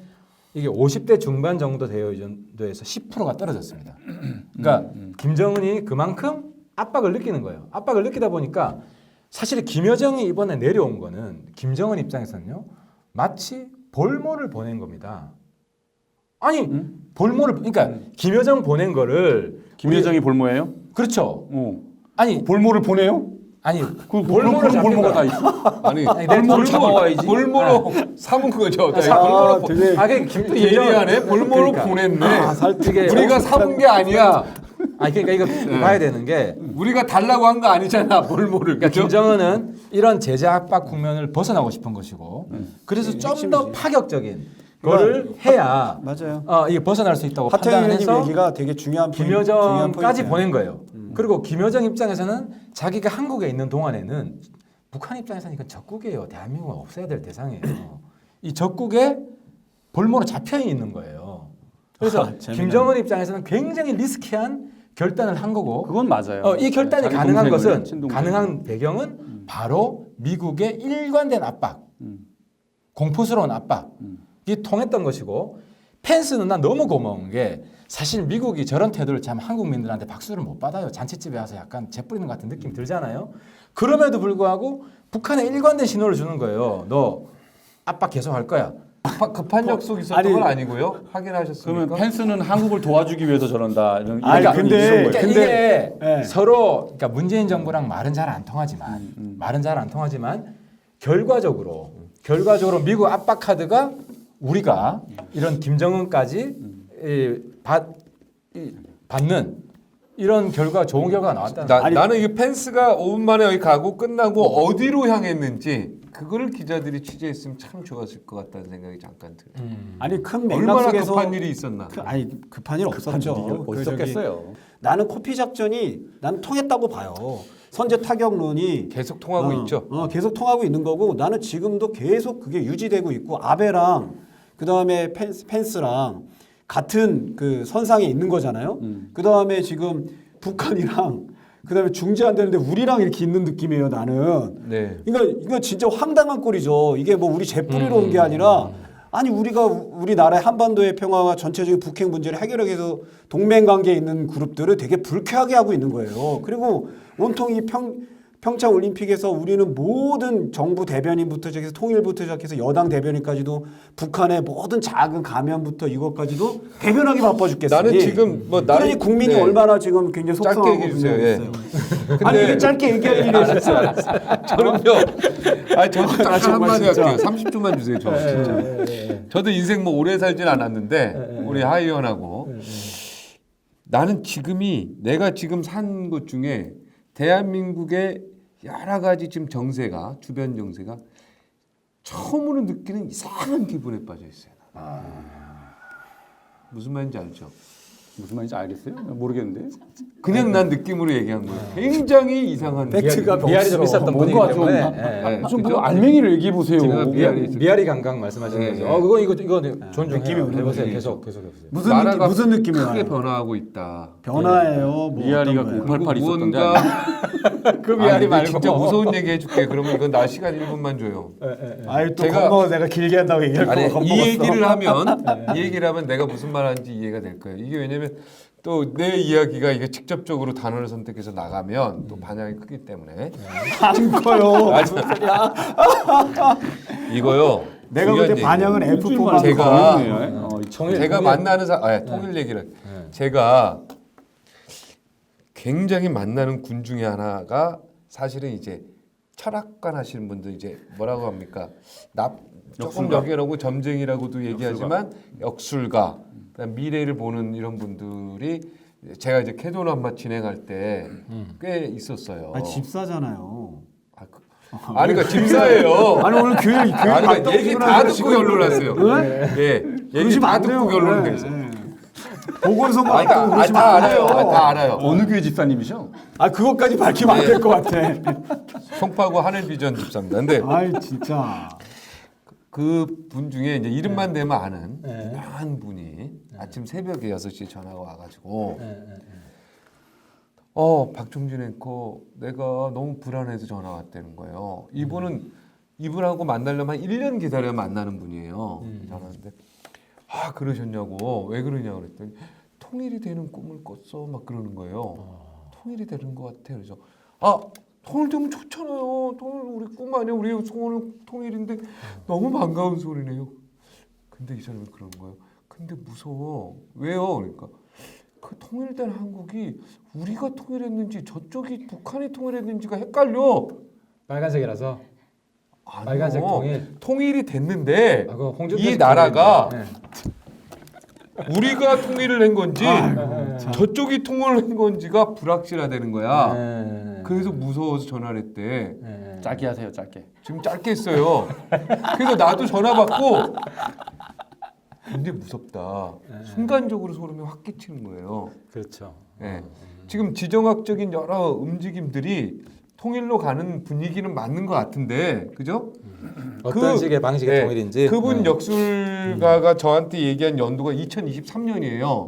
이게 50대 중반 정도 대외 의존도에서 10%가 떨어졌습니다. 그러니까 김정은이 그만큼 압박을 느끼는 거예요. 압박을 느끼다 보니까 사실 김여정이 이번에 내려온 거는 김정은 입장에서는요. 마치 볼모를 보낸 겁니다. 아니 볼모를 그러니까 김여정 보낸 거를 김여정이 볼모예요? 그렇죠. 어. 아니 볼모를 보내요? 아니 그 볼모를 잡힌 볼모가 다 거야. 있어? 아니 볼모를 잡아와야지. 볼모로 삼은 거죠. 아, 되게 아, 김 예리하네. 볼모로 그러니까. 보냈네. 이게 우리가 삼은 게 아니야. 아니 그러니까 이거 봐야 되는 게 우리가 달라고 한 거 아니잖아. 볼모를. 그러니까 그죠? 김정은은 이런 제재 압박 국면을 벗어나고 싶은 것이고 그래서 좀 더 파격적인 거를 해야 맞아요. 이게 벗어날 수 있다고 하태경 의원님 판단해서 얘기가 되게 중요한 김여정까지 포인트예요. 보낸 거예요. 그리고 김여정 입장에서는 자기가 한국에 있는 동안에는 북한 입장에서는 이건 적국이에요. 대한민국은 없어야 될 대상이에요. 이 적국에 볼모로 잡혀 있는 거예요. 그래서 재미나네. 김정은 입장에서는 굉장히 리스키한 결단을 한 거고 그건 맞아요. 이 결단이 자기 가능한 동생을, 것은 친동생을. 가능한 배경은 바로 미국의 일관된 압박, 공포스러운 압박이 통했던 것이고 펜스는 난 너무 고마운 게 사실 미국이 저런 태도를 참 한국민들한테 박수를 못 받아요. 잔치집에 와서 약간 재뿌리는 것 같은 느낌 들잖아요. 그럼에도 불구하고 북한에 일관된 신호를 주는 거예요. 너 압박 계속할 거야. 급한 약속 있었던 아니, 건 아니고요. 확인하셨습니까? 그러면 펜스는 한국을 도와주기 위해서 저런다. 이런 아니, 이런 근데- 이런 거예요. 그러니까 근데- 이게 네. 서로 그러니까 문재인 정부랑 말은 잘 안 통하지만 결과적으로 미국 압박 카드가 우리가 이런 김정은까지 받는 이런 좋은 결과가 나왔다. 나는 이 펜스가 5분 만에 여기 가고 끝나고 어디로 향했는지 그거를 기자들이 취재했으면 참 좋았을 것 같다는 생각이 잠깐 들어요. 아니 큰 맥락 얼마나 속에서 급한 일이 있었나? 급한 일 없었죠. 그 저기 있었겠어요. 나는 코피 작전이 나는 통했다고 봐요. 선제 타격론이 계속 통하고 있죠. 계속 통하고 있는 거고 나는 지금도 계속 그게 유지되고 있고 아베랑 그 다음에 펜스랑 같은 그 선상에 있는 거잖아요. 그 다음에 지금 북한이랑 그 다음에 중재 안 되는데 우리랑 이렇게 있는 느낌이에요. 나는. 네. 그러니까 이거 진짜 황당한 꼴이죠. 이게 뭐 우리 재뿌리로 온 게 아니라 아니 우리나라의 한반도의 평화와 전체적인 북핵 문제를 해결하기 위해서 동맹 관계에 있는 그룹들을 되게 불쾌하게 하고 있는 거예요. 그리고 온통 이 평창 올림픽에서 우리는 모든 정부 대변인부터 시작해서 통일부터 시작해서 여당 대변인까지도 북한의 모든 작은 가면부터 이것까지도 대변하기 바빠 죽겠어요. 나는 지금 뭐 그러니 국민이 네. 얼마나 지금 굉장히 짧게 속상하고 얘기해 주세요. 예. 분노했어요. 아니 이게 짧게 얘기할 일이 있어요. 저는요. 아니 저도 딱 정말 한마디 진짜. 할게요. 30초만 주세요. 저 진짜. 저도 인생 뭐 오래 살진 않았는데 우리 하 의원하고 나는 지금이 내가 지금 산 것 중에 대한민국의 여러 가지 지금 정세가 주변 정세가 처음으로 느끼는 이상한 기분에 빠져 있어요. 무슨 말인지 알죠? 무슨 말인지 알겠어요? 모르겠는데. 그냥 난 느낌으로 얘기한 거예요. 굉장히 이상한 팩트가 미알이 좀 있었던 분이기 뭔가 좀 때문에 네, 좀 그죠? 뭐 알맹이를 얘기해 보세요. 제가 미아리 감각 말씀하시는 네, 거죠. 네. 그거 이거 존중해요. 느낌이 오는 해보세요. 거지. 계속 해보세요. 무슨 느낌이 크게 와요? 변화하고 있다. 변화예요. 뭐 미아리가 어떤 거예요? 988 있었던데. 그 아니, 미아리 근데 말고 진짜 무서운 얘기 해줄게. 그러면 이건 나 시간 1분만 줘요. 아이 또 제가- 겁먹어 내가 길게 한다고 얘기할 아니 거 겁먹었어. 이 얘기를 하면 이 얘기를 하면 내가 무슨 말하는지 이해가 될 거예요. 이게 왜냐면 또 내 이야기가 이게 직접적으로 단어를 선택해서 나가면 또 반향이 크기 때문에 안 커요. 무슨 소리야? 이거요. 내가 중요한 그때 반영은 얘기예요. F4만 제가 제가 만나는 통일 얘기를 제가 굉장히 만나는 군 중에 하나가 사실은 이제 철학관 하시는 분들 이제 뭐라고 합니까? 조금 역술가. 여기라고 점쟁이라고도 얘기하지만 역술가, 그다음 미래를 보는 이런 분들이 제가 이제 캐도남마 진행할 때 꽤 있었어요. 아 집사잖아요. 아니 그러니까 집사예요. 아니 오늘 교육 아니 그러니까 얘기 다 듣고 결론 났어요. 예, 얘기 그러시면 다 안 돼요. 듣고 결론 네, 냈어요. 네. 보고서만 아니, 듣고 그러시면 다 안 알아요. 돼요. 다 알아요. 어느 교회 집사님이셔? 아 그것까지 밝히면 안 될 것 같아. 송파구 하늘비전 집사입니다. 근데 아이 진짜. 그 분 중에 이제 이름만 대면 아는 유명한 분이 아침 새벽에 6시에 전화가 와가지고 박종진 앵커 내가 너무 불안해서 전화 왔다는 거예요. 이분하고 만나려면 한 1년 기다려야 만나는 분이에요. 전화하는데 그러셨냐고 왜 그러냐고 그랬더니 통일이 되는 꿈을 꿨어 막 그러는 거예요. 통일이 되는 것 같아. 그래서 통일되면 좋잖아요. 통일 우리 꿈 아니야. 우리 소원은 통일인데 너무 반가운 소리네요. 근데 이 사람이 그러는 거예요. 근데 무서워. 왜요? 그러니까 그 통일된 한국이 우리가 통일했는지 저쪽이 북한이 통일했는지가 헷갈려. 빨간색이라서 아니요. 빨간색 통일이 됐는데 그 홍준표 이 나라가 네. 우리가 통일을 한 건지 저쪽이 통일을 한 건지가 불확실하다는 거야. 네. 그래서 무서워서 전화를 했대. 네. 짧게 하세요, 짧게. 지금 짧게 했어요. 그래서 나도 전화 받고 근데 무섭다. 순간적으로 소름이 확 끼치는 거예요. 그렇죠. 네. 지금 지정학적인 여러 움직임들이 통일로 가는 분위기는 맞는 것 같은데, 그죠? 어떤 식의 방식의 통일인지 그분 역술가가 저한테 얘기한 연도가 2023년이에요.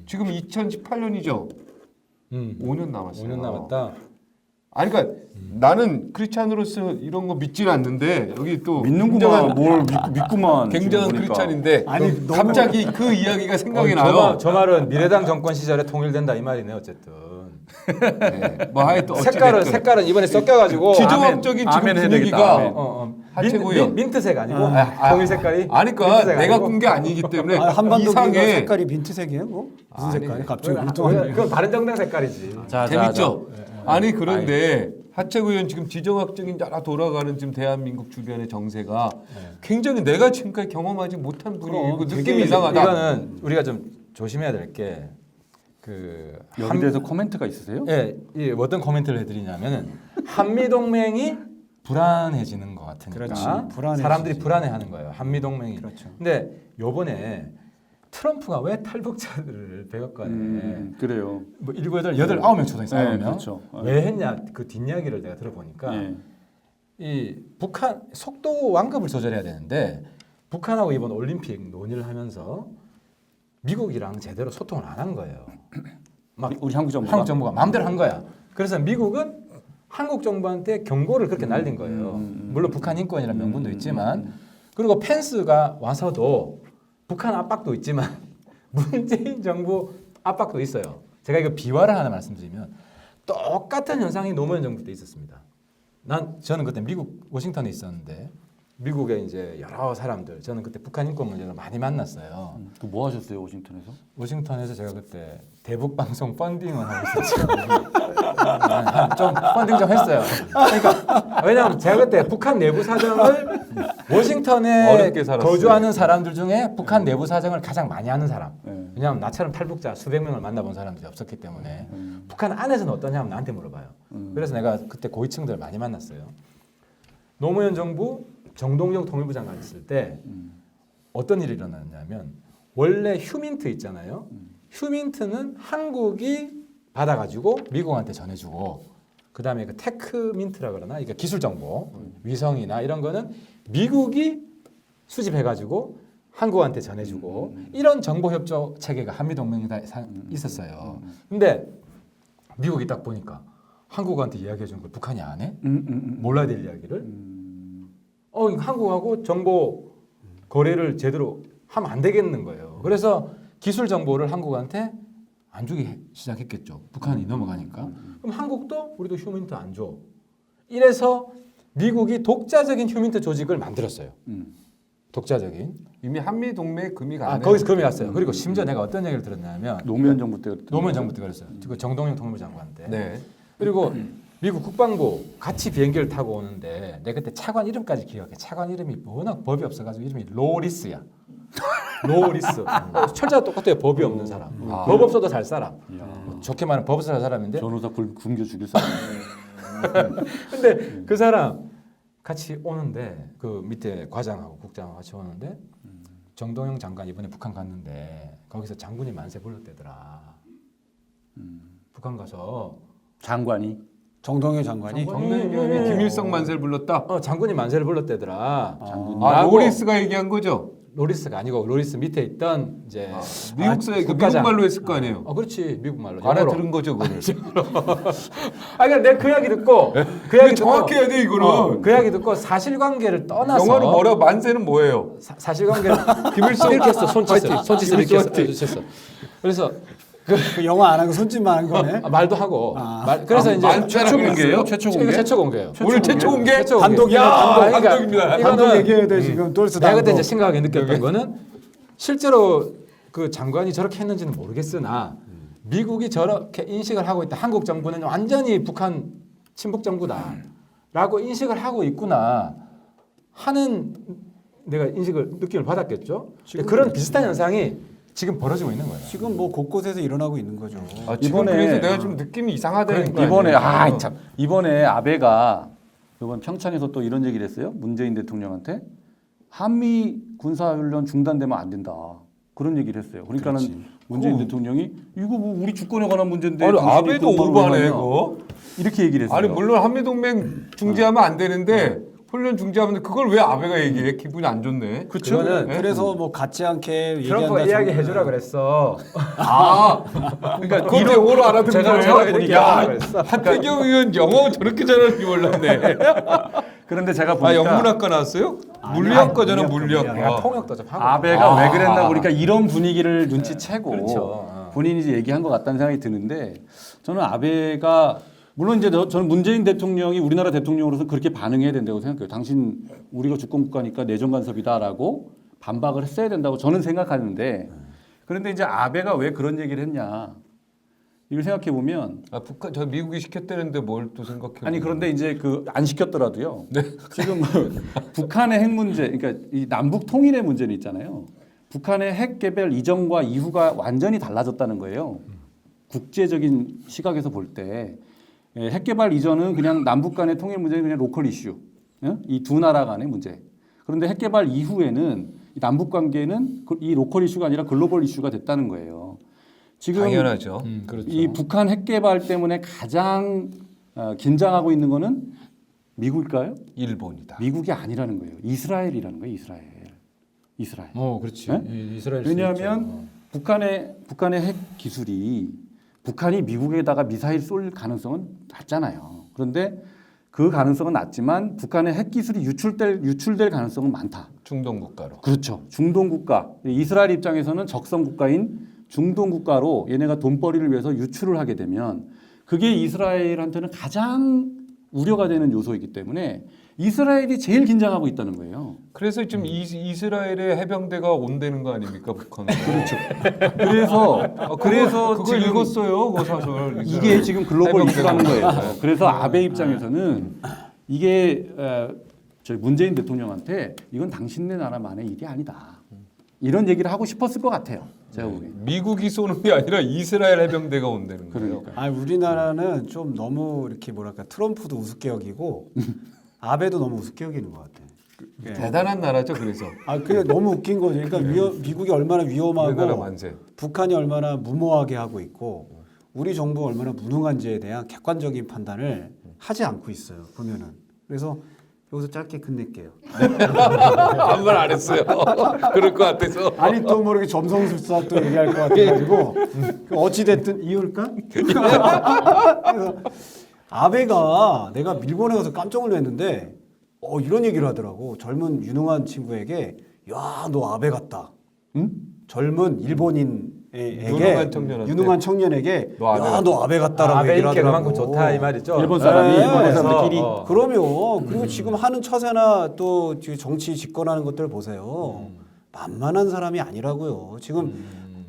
지금 2018년이죠. 5년 남았어요. 5년 남았다. 아니 그러니까 나는 크리스찬으로서 이런 거 믿지는 않는데 여기 또 믿는구만. 뭘 믿구만. 굉장한 지금 보니까. 크리스찬인데 아니, 너무- 갑자기 그 이야기가 생각이 나요. 저 말은 미래당 정권 시절에 통일된다 이 말이네 어쨌든. 네. 뭐 하여튼 색깔은 이번에 섞여가지고 지정학적인 지금 아멘 해야 되겠다, 분위기가 아멘. 하체고요. 민트색 아니고 통일 색깔이. 아니 그러니까 민트색 내가 아니고? 꾼 게 아니기 때문에 한반도 이상해. 색깔이 민트색이에요? 뭐? 무슨 아니, 색깔이? 갑자기 그건 바른정당 색깔이 재밌죠? 아니 그런데 하채구 의원 지금 지정학적인 여러 돌아가는 지금 대한민국 주변의 정세가 굉장히 내가 지금까지 경험하지 못한 분위기고 느낌이 이상하다. 이거는 우리가 좀 조심해야 될 게 여기 대해서 코멘트가 있으세요? 예, 이 어떤 코멘트를 해드리냐면은 한미 동맹이 불안해지는 것 같으니까 그렇지, 불안해지지. 사람들이 불안해하는 거예요. 한미 동맹이. 그렇죠. 근데 요번에 트럼프가 왜 탈북자들을 백악관에 그래요. 뭐 7, 8, 9명 초대했어요. 네, 9명. 그렇죠. 왜 했냐 그 뒷이야기를 내가 들어보니까 예. 이 북한 속도 완급을 조절해야 되는데 북한하고 이번 올림픽 논의를 하면서 미국이랑 제대로 소통을 안 한 거예요. 막 우리 한국 정부가 한국 정부가 마음대로 한 거야. 그래서 미국은 한국 정부한테 경고를 그렇게 날린 거예요. 물론 북한 인권이라는 명분도 있지만 그리고 펜스가 와서도 북한 압박도 있지만 문재인 정부 압박도 있어요. 제가 이거 비화를 하나 말씀드리면 똑같은 현상이 노무현 정부 때 있었습니다. 저는 그때 미국 워싱턴에 있었는데 미국의 이제 여러 사람들 저는 그때 북한 인권 문제를 많이 만났어요. 그 뭐 하셨어요 워싱턴에서? 워싱턴에서 제가 그때 대북 방송 펀딩을 하고 있었죠. 좀 펀딩 좀 했어요. 그러니까 왜냐하면 제가 그때 북한 내부 사정을 워싱턴에 어렵게 살았어요. 거주하는 사람들 중에 북한 내부 사정을 가장 많이 아는 사람. 네. 왜냐하면 나처럼 탈북자 수백 명을 만나본 사람들이 없었기 때문에 북한 안에서는 어떠냐면 나한테 물어봐요. 그래서 내가 그때 고위층들 많이 만났어요. 노무현 정부 정동영 통일부 장관 있을 때 어떤 일이 일어났냐면 원래 휴민트 있잖아요. 휴민트는 한국이 받아가지고 미국한테 전해주고 그 다음에 그 테크민트라 그러나 이게 기술 정보, 위성이나 이런 거는 미국이 수집해가지고 한국한테 전해주고 이런 정보 협조 체계가 한미 동맹에 다 있었어요. 근데 미국이 딱 보니까 한국한테 이야기해 주는 걸 북한이 안 해? 몰라야 될 이야기를? 한국하고 정보 거래를 제대로 하면 안 되겠는 거예요. 그래서 기술 정보를 한국한테 안 주기 시작했겠죠. 북한이 넘어가니까. 그럼 한국도 우리도 휴민트 안 줘. 이래서 미국이 독자적인 휴민트 조직을 만들었어요. 독자적인. 이미 한미 동맹 금이 가네. 거기서 금이 갔어요. 그리고 심지어 내가 어떤 얘기를 들었냐면 노무현 정부 때 그랬던 노무현 정부 때 그랬어요. 그 정동영 통일부 장관 때. 네. 그리고 미국 국방부 같이 비행기를 타고 오는데 내가 그때 차관 이름까지 기억해. 차관 이름이 워낙 법이 없어가지고 이름이 로리스야. 로리스. 철자가 똑같아요. 법이 없는 사람. 법 없어도 살 사람. 좋게 말하면 법 없어도 살 사람인데. 변호사 굶겨 죽일 사람. 근데 그 사람 같이 오는데 그 밑에 과장하고 국장하고 같이 오는데 정동영 장관 이번에 북한 갔는데 거기서 장군이 만세 불렀대더라. 북한 가서 장관이 정동영 장관이 정동영이 김일성 만세를 불렀다. 장군이 만세를 불렀대더라. 로리스가 얘기한 거죠. 로리스가 아니고 로리스 밑에 있던 이제 미국 말로 했을 거 아니에요. 그렇지 미국 말로. 알아들은 거죠, 그거를. 그러니까 내가 그 이야기 듣고 그 이야기 정확히 해야 돼 이거는. 그 이야기 듣고 사실관계를 떠나서 영어로 뭐라 만세는 뭐예요? 사실관계를 김일성 이렇게 했어 손짓을 이렇게 했어. 그래서 그 영어 안 하고 손짓만 한 거네. 말도 하고 그래서 이제 최초 공개예요? 최초 이거 공개? 최초 공개예요. 오늘 최초 공개? 단독이야. 단독입니다. 단독 얘기해야 돼 지금. 똘스 내가 그때 단독. 이제 심각하게 느꼈던 거는 실제로 그 장관이 저렇게 했는지는 모르겠으나 미국이 저렇게 인식을 하고 있다. 한국 정부는 완전히 북한 친북 정부다라고 인식을 하고 있구나 하는 내가 느낌을 받았겠죠. 그런 비슷한 현상이 지금 벌어지고 있는 거예요. 지금 뭐 곳곳에서 일어나고 있는 거죠. 지금 이번에- 그래서 내가 좀 느낌이 이상하다는 거 이번에 아니에요? 이번에 아베가 이번 평창에서 또 이런 얘기를 했어요. 문재인 대통령한테 한미 군사훈련 중단되면 안 된다. 그런 얘기를 했어요. 그러니까는 문재인 대통령이 이거 뭐 우리 주권에 관한 문제인데 아니 당신이 아베도 그런 오바네 말을 이거. 이렇게 얘기를 했어요. 아니 물론 한미 동맹 중지하면 안 되는데 훈련 중지하면 그걸 왜 아베가 얘기해? 기분이 안 좋네. 그거는 그래서 뭐 같지 않게 트럼프가 얘기한다. 이야기 해주라 그랬어. 그러니까 그걸 영어로 알아듣는 제가 거예요. 이렇게 야, 하라고 그랬어. 하태경 의원 영어 저렇게 잘하는지 몰랐네. 그런데 제가 보니까 영문학과 나왔어요? 물리학과잖아 물리학과. 내가 통역도 좀 하고. 아베가 왜 그랬나 보니까 이런 분위기를 눈치채고 그렇죠. 본인이 이제 얘기한 것 같다는 생각이 드는데 저는 아베가 물론 이제 저는 문재인 대통령이 우리나라 대통령으로서 그렇게 반응해야 된다고 생각해요. 당신 우리가 주권 국가니까 내정 간섭이다라고 반박을 했어야 된다고 저는 생각하는데 그런데 이제 아베가 왜 그런 얘기를 했냐 이걸 생각해 보면 북한 저 미국이 시켰다는데 뭘 또 생각해? 아니 그런데 이제 그 안 시켰더라도요. 지금 북한의 핵 문제, 그러니까 이 남북 통일의 문제는 있잖아요. 북한의 핵 개발 이전과 이후가 완전히 달라졌다는 거예요. 국제적인 시각에서 볼 때 핵 개발 이전은 그냥 남북 간의 통일 문제는 그냥 로컬 이슈, 이 두 나라 간의 문제. 그런데 핵 개발 이후에는 이 남북 관계는 이 로컬 이슈가 아니라 글로벌 이슈가 됐다는 거예요. 지금 당연하죠. 그렇죠. 이 북한 핵 개발 때문에 가장 긴장하고 있는 거는 미국일까요? 일본이다. 미국이 아니라는 거예요. 이스라엘이라는 거예요. 이스라엘. 그렇지. 네? 이스라엘 왜냐하면 북한의 핵 기술이 북한이 미국에다가 미사일 쏠 가능성은 낮잖아요. 그런데 그 가능성은 낮지만 북한의 핵 기술이 유출될 가능성은 많다. 중동 국가로. 그렇죠. 중동 국가. 이스라엘 입장에서는 적성 국가인 중동 국가로 얘네가 돈벌이를 위해서 유출을 하게 되면 그게 이스라엘한테는 가장 우려가 되는 요소이기 때문에 이스라엘이 제일 긴장하고 있다는 거예요. 그래서 지금 이스라엘의 해병대가 온다는 거 아닙니까 북한으로? 그렇죠. 그래서 그걸 지금 읽었어요, 그 사설. 이게 지금 글로벌 해병대가 이슈라는 거예요. 온다. 그래서 아베 입장에서는 이게 저희 문재인 대통령한테 이건 당신네 나라만의 일이 아니다. 이런 얘기를 하고 싶었을 것 같아요. 제가 보기엔. 미국이 쏘는 게 아니라 이스라엘 해병대가 온다는 거예요. 그러니까. 아 우리나라는 좀 너무 이렇게 뭐랄까 트럼프도 우습게 여기고 아베도 너무 우습게 여기는 것 같아. 예. 대단한 나라죠, 그래서. 아 그게 너무 웃긴 거죠. 그러니까 미국이 얼마나 우리나라 위험하고 만세. 북한이 얼마나 무모하게 하고 있고 우리 정부가 얼마나 무능한지에 대한 객관적인 판단을 하지 않고 있어요. 보면은. 그래서 여기서 짧게 끝낼게요. 아무 말 안 했어요. 그럴 것 같아서. 아니 또 모르게 점성술사 또 얘기할 것 같아가지고 어찌 됐든 이을까? 그래서 아베가 내가 일본에 가서 깜짝 놀랐는데 이런 얘기를 하더라고. 젊은 유능한 친구에게 야 너 아베 같다. 응? 젊은 일본인에게 유능한 청년한테 너 아베 같다라고 아베 얘기를 인기 하더라고. 그만큼 좋다 이 말이죠. 일본 사람이 네. 일본 사람들끼리 그러면 그리고 지금 하는 처세나 또 정치 집권하는 것들 보세요. 만만한 사람이 아니라고요. 지금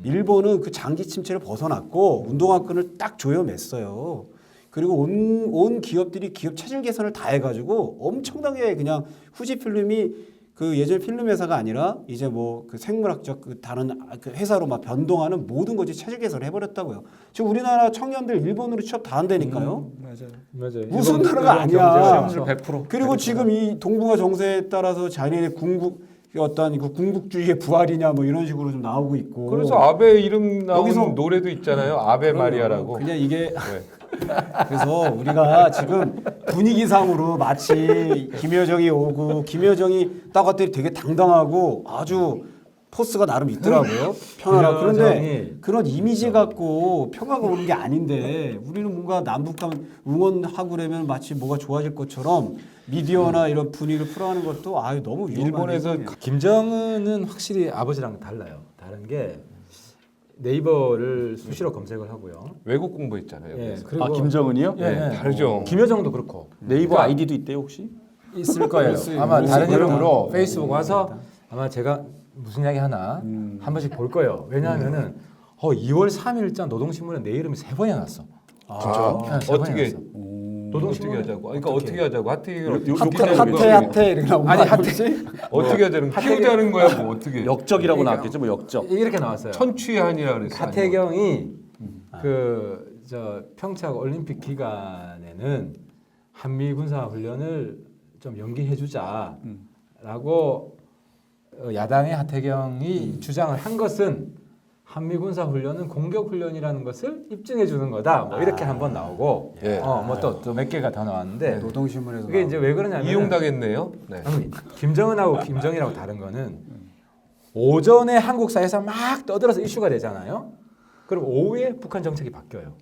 일본은 그 장기 침체를 벗어났고 운동화끈을 딱 조여맸어요. 그리고 온 기업들이 기업 체질 개선을 다 해가지고 엄청나게 그냥 후지 필름이 그 예전 필름 회사가 아니라 이제 뭐 그 생물학적 그 다른 그 회사로 막 변동하는 모든 것이 체질 개선을 해버렸다고요. 지금 우리나라 청년들 일본으로 취업 다 한다니까요. 맞아요. 무슨 나라가 아니야. 100%. 그리고 지금 이 동북아 정세에 따라서 자기네 어떤 그 궁극주의의 부활이냐 뭐 이런 식으로 좀 나오고 있고. 그래서 아베 이름 나온 여기서- 노래도 있잖아요. 아베 마리아라고. 그냥 이게 네. 그래서 우리가 지금 분위기상으로 마치 김여정이 오고 김여정이 딱 왔더니 되게 당당하고 아주 포스가 나름 있더라고요. 평화라. 그런데 김여정이 그런 이미지 갖고 평화가 오는 게 아닌데 우리는 뭔가 남북간 응원하고 그러면 마치 뭐가 좋아질 것처럼 미디어나 이런 분위기를 풀어가는 것도 너무 위험한 일본에서 행동이에요. 김정은은 확실히 아버지랑 달라요. 다른 게 네이버를 수시로 검색을 하고요. 외국 공부했잖아요. 예, 그래서. 그리고 김정은이요? 예, 다르죠. 김여정도 그렇고 네이버 아이디도 있대요 혹시? 있을 거예요. 아마 다른 이름으로 페이스북 와서 아마 제가 무슨 이야기 하나 한 번씩 볼 거예요. 왜냐하면은 2월 3일자 노동신문에 내 이름이 3번이나 났어. 진짜요? 네, 3번이나 어떻게 났어. 어떻게 하자고? 그러니까 어떻게 하자고? 하태경 하태 이렇게 나오면 아니 어떻게 하자는 키우자는 거야 뭐 어떻게? 역적이라고 나왔겠죠, 뭐 역적. 이렇게 나왔어요. 천추한이라 그랬어. 하태경이 그 평창 올림픽 기간에는 한미 군사 훈련을 좀 연기해주자라고 야당의 하태경이 주장을 한 것은 한미 군사 훈련은 공격 훈련이라는 것을 입증해 주는 거다. 뭐 이렇게 한번 나오고, 예. 뭐 또 몇 개가 더 나왔는데 노동신문에서 그게 이제 왜 그러냐면 이용당했네요. 네. 아니, 김정은하고 김정일하고 다른 거는 오전에 한국사에서 막 떠들어서 이슈가 되잖아요. 그럼 오후에 북한 정책이 바뀌어요.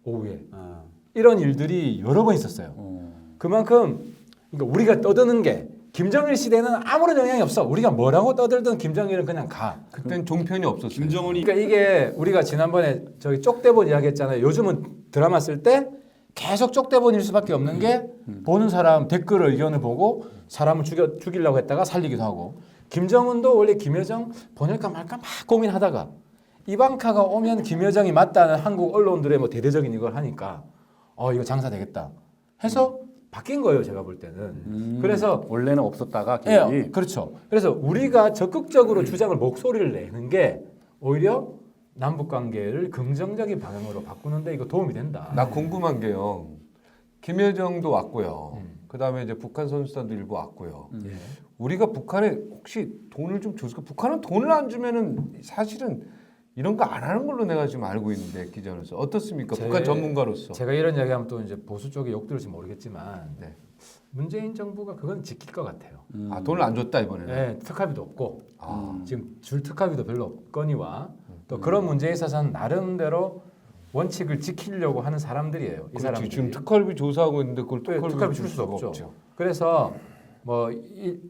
오후에 이런 일들이 여러 번 있었어요. 그만큼 그러니까 우리가 떠드는 게 김정일 시대는 아무런 영향이 없어. 우리가 뭐라고 떠들든 김정일은 그냥 가. 그땐 종편이 없었어요. 김정은이 그러니까 이게 우리가 지난번에 저기 쪽대본 이야기했잖아요. 요즘은 드라마 쓸 때 계속 쪽대본일 수밖에 없는 게 보는 사람 댓글 의견을 보고 사람을 죽이려고 했다가 살리기도 하고. 김정은도 원래 김여정 보낼까 말까 막 고민하다가 이방카가 오면 김여정이 맞다는 한국 언론들의 뭐 대대적인 이걸 하니까 이거 장사 되겠다 해서 바뀐 거예요. 제가 볼 때는. 그래서 원래는 없었다가 계획이 예, 그렇죠. 그래서 우리가 적극적으로 주장을 목소리를 내는 게 오히려 남북 관계를 긍정적인 방향으로 바꾸는데 이거 도움이 된다. 나 궁금한 게요. 김여정도 왔고요. 그다음에 이제 북한 선수단도 일부 왔고요. 예. 우리가 북한에 혹시 돈을 좀 줬을까? 북한은 돈을 안 주면은 사실은 이런 거 안 하는 걸로 내가 지금 알고 있는데 기자로서 어떻습니까? 북한 전문가로서. 제가 이런 이야기하면 또 이제 보수 쪽에 욕 들을지 모르겠지만 네. 문재인 정부가 그건 지킬 것 같아요. 돈을 안 줬다 이번에는. 네, 특합비도 없고 지금 줄 특합비도 별로 없거니와 또 그런 문제에 있어서는 나름대로 원칙을 지키려고 하는 사람들이에요. 이 그렇지. 사람들이. 지금 특활비 조사하고 있는데 그걸 네, 특활비 특합비 줄 수도 없죠. 그래서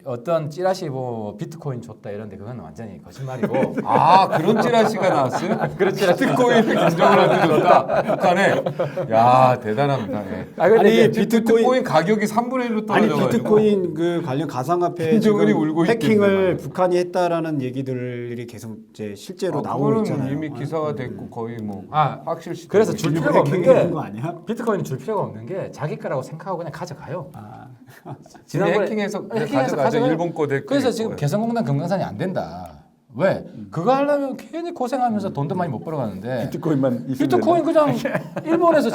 어떤 찌라시 뭐 비트코인 줬다 이런데 그건 완전히 거짓말이고. 아 그런 찌라시가 나왔어요? 그렇지. 비트코인 김정은 한테 줬다 북한에. 야 대단합니다. 예. 아니, 비트코인 가격이 3분의 1로 아니 떨어져가지고. 비트코인 그 관련 가상화폐 김정은이 지금 울고 해킹을 있겠네. 북한이 했다라는 얘기들이 계속 이제 실제로 나오고 그거는 있잖아요. 이미 기사가 됐고 거의 뭐 아, 확실시. 그래서 줄 필요가 없는 해킹하는 게 거 아니야? 비트코인이 줄 필요가 없는 게 자기 거라고 생각하고 그냥 가져가요. 지난번에 해킹해서 가져가죠. 가져가요. 일본 거 댓글. 그래서 지금 개성공단 금강산이 안 된다. 왜? 그거 하려면 괜히 고생하면서 돈도 많이 못 벌어가는데 비트코인만 있으면 비트코인 그냥 일본에서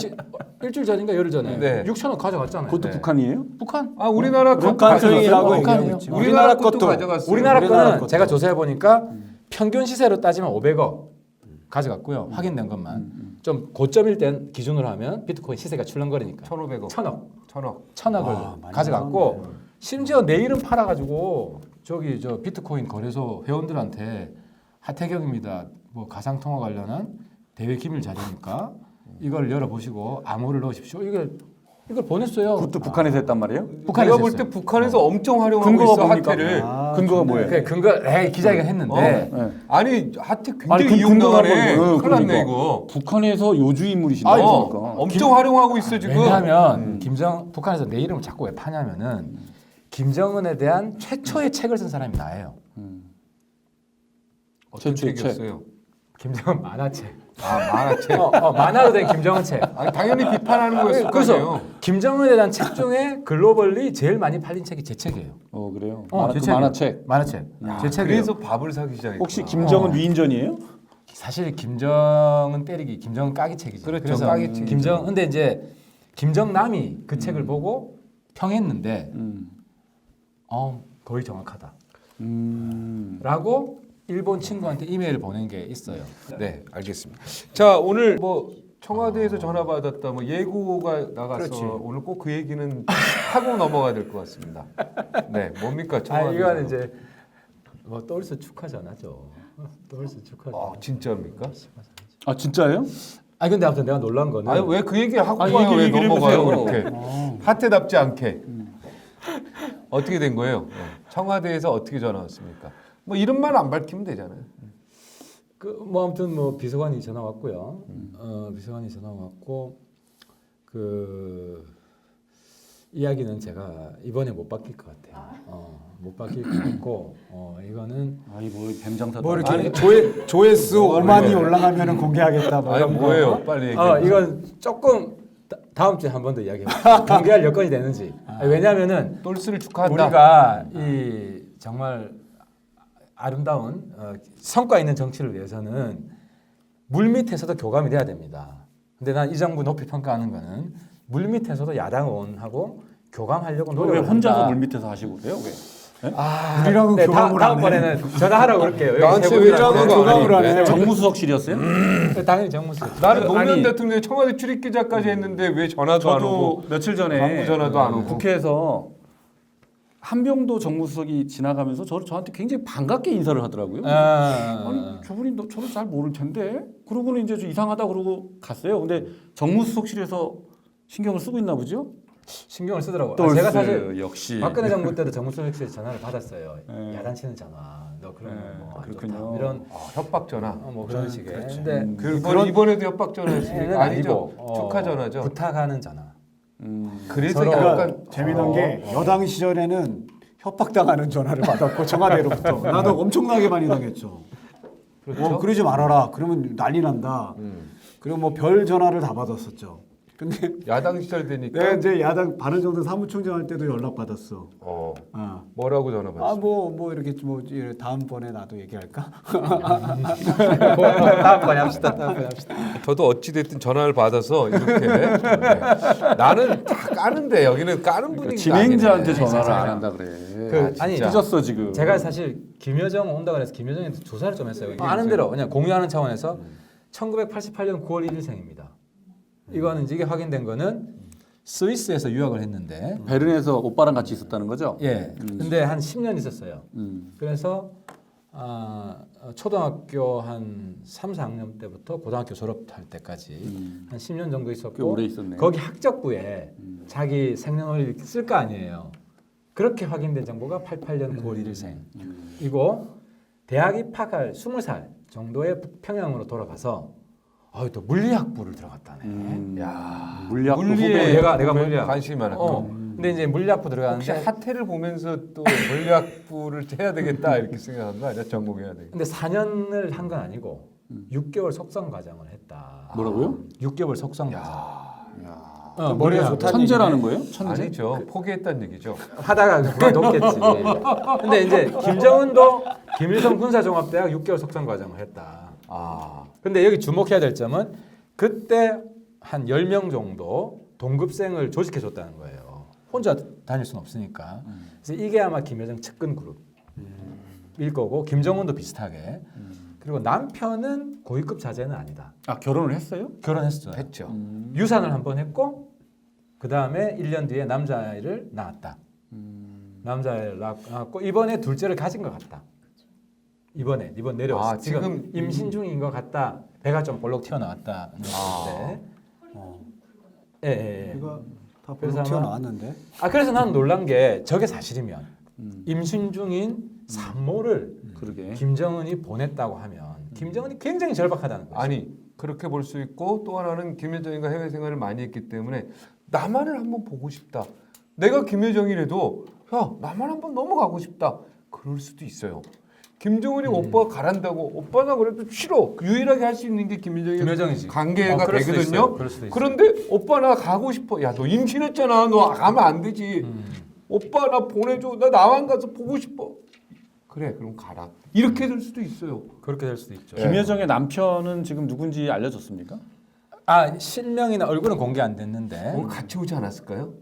일주일 전인가 열흘 전에 네. 6천원 가져갔잖아요. 그것도 네. 북한이에요? 북한. 아 우리나라 거 북한성이라고 가져갔어요? 얘기하고 북한이에요. 있지. 우리나라 것도 가져갔어요. 우리나라 우리나라 거는 것도. 제가 조사해 보니까 평균 시세로 따지면 500억 가져갔고요. 확인된 것만. 좀 고점일 땐 기준으로 하면 비트코인 시세가 출렁거리니까 1,500억. 1,000억. 1,000억. 1,000억을 많이 가져갔고 심지어 내일은 팔아가지고 저기 저 비트코인 거래소 회원들한테 하태경입니다. 뭐 가상통화 관련한 대외 기밀 자료니까 이걸 열어보시고 암호를 넣으십시오. 이걸 보냈어요. 그것도 북한에서 했단 말이에요? 북한에서 내가 볼 때 했어요. 북한에서 엄청 활용하고 근거가 있어 뭡니까? 하태를. 근거가 뭐예요? 그 근거 기자회견 했는데 네. 아니 하태 아니, 굉장히 근거가 이용당하네. 뭐예요? 큰일 났네 그러니까. 이거. 북한에서 요주 인물이신다. 어, 그러니까. 엄청 활용하고 있어 지금. 왜냐하면 북한에서 내 이름을 자꾸 왜 파냐면은 김정은에 대한 최초의 책을 쓴 사람이 나예요. 어떤 최초의 책이었어요? 김정은 만화책. 아 만화책. 만화로 된 김정은 책. 아니, 당연히 비판하는 거였을 거 그래서 아니에요. 김정은에 대한 책 중에 글로벌리 제일 많이 팔린 책이 제 책이에요. 그래요? 제 그 책이에요. 만화책. 만화책. 제 책이에요. 그래서 밥을 사기 시작했구나. 혹시 김정은 위인전이에요? 사실 김정은 때리기, 김정은 까기 책이죠. 그렇죠. 그래서 까기 책이죠. 김정 근데 이제 김정남이 그 책을 보고 평했는데 거의 정확하다. 라고 일본 친구한테 이메일을 보낸 게 있어요. 네, 알겠습니다. 자, 오늘 뭐 청와대에서 전화 받았다, 뭐 예고가 나가서 그렇지. 오늘 꼭 그 얘기는 하고 넘어가야 될 것 같습니다. 네, 뭡니까 청와대? 이건 이제 뭐 떨스 축하 전화죠. 떨스 축하 전화. 진짜입니까? 아 진짜예요? 근데 아무튼 내가 놀란 거는 아니 왜 그 얘기 하고 아니, 가요? 왜 얘기를 넘어가요 해보세요. 그렇게? 하태답지 않게. 어떻게 된 거예요? 네. 청와대에서 어떻게 전화 왔습니까? 뭐 이름만 안 밝히면 되잖아요. 뭐 아무튼 뭐 비서관이 전화 왔고요. 비서관이 전화 왔고 그 이야기는 제가 이번에 못 바뀔 것 같아요. 못 바뀔 것 같고 이거는 아니 뭐 뱀장사. 뭐 이렇게 아니, 조회수 뭐 5만이 왜? 올라가면은 공개하겠다. 뭐 아니 이런 거. 뭐예요? 빨리 얘기해. 이건 조금 다음 주에 한 번 더 이야기해. 공개할 여건이 되는지. 왜냐하면은 똘스를 축하한다. 우리가 이 정말 아름다운 성과 있는 정치를 위해서는 물 밑에서도 교감이 돼야 됩니다. 근데 난 이 정부 높이 평가하는 거는 물 밑에서도 야당 의원하고 교감하려고 왜 노력을 혼자서 한다. 물 밑에서 하시고 그래요? 왜? 우리랑은 네, 교감을 안 해. 다음번에는 전화하라고 그럴게요. 여기 나한테 세 왜 분들한테. 이러는 거 교감을 안 아닌데? 해. 정무수석실이었어요? 당연히 정무수. 나는 노무현 아니, 대통령이 청와대 출입기자까지 했는데 왜 전화도 안 오고 저도 며칠 전에 방부 전화도 안 오고. 국회에서 한병도 정무수석이 지나가면서 저한테 굉장히 반갑게 인사를 하더라고요. 아니 저분이 저를 잘 모를 텐데 그러고는 이제 좀 이상하다 그러고 갔어요. 근데 정무수석실에서 신경을 쓰고 있나 보죠? 신경을 쓰더라고요. 똘스, 제가 사실 역시 박근혜 정부 때도 정무수석실에서 전화를 받았어요. 네. 야단치는 전화. 너 그러면 네, 뭐안 그렇군요. 좋다. 이런 협박 전화. 뭐 그런 식의. 근데 이번에도 협박 전화였으니까 그런 아니죠. 축하 전화죠. 부탁하는 전화. 그래서 서로- 약간 그러니까 재미난 게 여당 시절에는 협박당하는 전화를 받았고 청와대로부터 나도 엄청나게 많이 당했죠. 그렇죠? 그러지 말아라. 그러면 난리 난다. 그리고 뭐 별 전화를 다 받았었죠. 근데 야당 시절 되니까 내가 이제 야당 바른정당 사무총장 할 때도 연락 받았어. 뭐라고 전화 받았어? 뭐 이렇게 뭐 다음번에 나도 얘기할까? 다음번에 합시다. 다음번에 합시다. 저도 어찌 됐든 전화를 받아서 이렇게 네. 나는 다 까는데 여기는 까는 분위기가 진행자한테 아니네. 전화를 안 한다 그래. 아니 진짜. 삐졌어 지금. 제가 사실 김여정 온다 그래서 김여정한테 조사를 좀 했어요. 아는 대로 그냥 공유하는 차원에서 1988년 9월 1일생입니다. 이거는 이게 확인된 거는 스위스에서 유학을 했는데 베른에서 오빠랑 같이 있었다는 거죠? 예. 근데 한 10년 있었어요. 그래서 초등학교 한 3, 4학년 때부터 고등학교 졸업할 때까지 한 10년 정도 꽤 있었고 오래 있었네. 거기 학적부에 자기 생년월일 쓸 거 아니에요. 그렇게 확인된 정보가 88년 9월 1일생이고 대학 입학할 20살 정도의 평양으로 돌아가서 또 물리학부를 들어갔다네. 야, 물리학부 물리에 내가 물리학 관심이 많았고. 근데 이제 물리학부 혹시 들어가는데 하태를 보면서 또 물리학부를 해야 되겠다 이렇게 생각한 거 아니야? 전공해야 되겠다. 근데 4년을 한 건 아니고 6개월 속성 과정을 했다. 뭐라고요? 6개월 속성 과정. 머리가 머리가 좋다는 천재라는 거예요? 천재? 아니죠. 포기했다는 얘기죠. 하다가 그만뒀겠지. 근데 이제 김정은도 김일성 군사종합대학 6개월 속성 과정을 했다. 근데 여기 주목해야 될 점은 그때 한 10명 정도 동급생을 조직해 줬다는 거예요. 혼자 다닐 수는 없으니까. 그래서 이게 아마 김여정 측근 그룹일 거고 김정은도 비슷하게. 그리고 남편은 고위급 자제는 아니다. 아 결혼을 했어요? 결혼했어요. 했죠. 유산을 한 번 했고 그 다음에 1년 뒤에 남자아이를 낳았다. 남자아이를 낳았고 이번에 둘째를 가진 것 같다. 이번 내려왔어. 지금 임신 중인 것 같다. 배가 좀 볼록 튀어나왔다. 예. 이거 다 그래서 볼록 아마- 튀어나왔는데. 그래서 나는 놀란 게 저게 사실이면 임신 중인 산모를 그러게. 김정은이 보냈다고 하면 김정은이 굉장히 절박하다는 거죠. 아니 그렇게 볼 수 있고 또 하나는 김여정이가 해외 생활을 많이 했기 때문에 남한을 한번 보고 싶다. 내가 김여정이라도 야 남한 한번 넘어가고 싶다. 그럴 수도 있어요. 김정은이 오빠가 가란다고 오빠나 그래도 싫어. 유일하게 할 수 있는 게 김여정이지. 관계가 그럴 수도 되거든요. 있어요. 그럴 수도 있어요. 그런데 오빠 나 가고 싶어. 야 너 임신했잖아. 너 가면 안 되지. 오빠 나 보내줘. 나 남한 가서 보고 싶어. 그래 그럼 가라. 이렇게 될 수도 있어요. 그렇게 될 수도 있죠. 김여정의 남편은 지금 누군지 알려졌습니까? 실명이나 얼굴은 공개 안 됐는데 뭔가 같이 오지 않았을까요?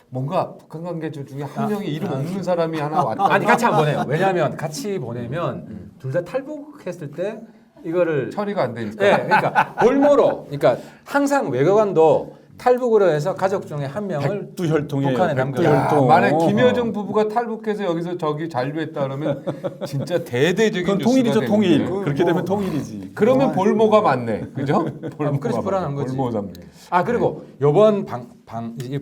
뭔가 북한 관계자 중에 한 명이 이름 없는 사람이 하나 왔다. 아니 같이 안 보내요. 왜냐하면 같이 보내면 둘 다 탈북했을 때 이거를 처리가 안 되니까. 예, 그러니까 볼모로 그러니까 항상 외교관도 탈북으로 해서 가족 중에 한 명을 백두혈통에 북한에 남겨요. 야, 백두혈통. 만약 김여정 부부가 탈북해서 여기서 저기 잔류했다 그러면 진짜 대대적인 그건 뉴스가 통일이죠, 되는 통일. 거예요. 그렇게 되면 통일이지. 그러면 볼모가 맞네, 그죠? 그래서 불안한 거지. 볼모 잡네. 그리고 이번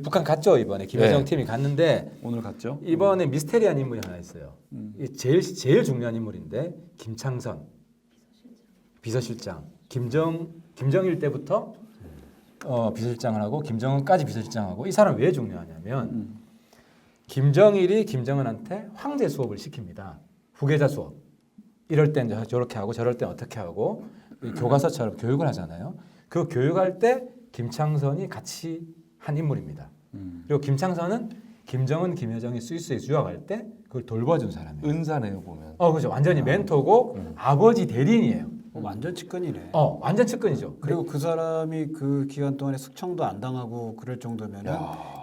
북한 갔죠 이번에 김여정 네. 팀이 갔는데 오늘 갔죠? 이번에 미스테리한 인물이 하나 있어요. 이게 제일 중요한 인물인데 김창선 비서실장 김정일 때부터 비서실장을 하고 김정은까지 비서실장하고 이 사람 왜 중요하냐면 김정일이 김정은한테 황제 수업을 시킵니다. 후계자 수업. 이럴 땐 저렇게 하고 저럴 땐 어떻게 하고 교과서처럼 교육을 하잖아요. 그 교육할 때 김창선이 같이 한 인물입니다. 그리고 김창선은 김정은, 김여정이 스위스에 유학할 때 그걸 돌봐준 사람이에요. 은사네요 보면. 그렇죠. 완전히 멘토고 아버지 대리인이에요. 완전 측근이네. 완전 측근이죠. 그리고 그 사람이 그 기간 동안에 숙청도 안 당하고 그럴 정도면은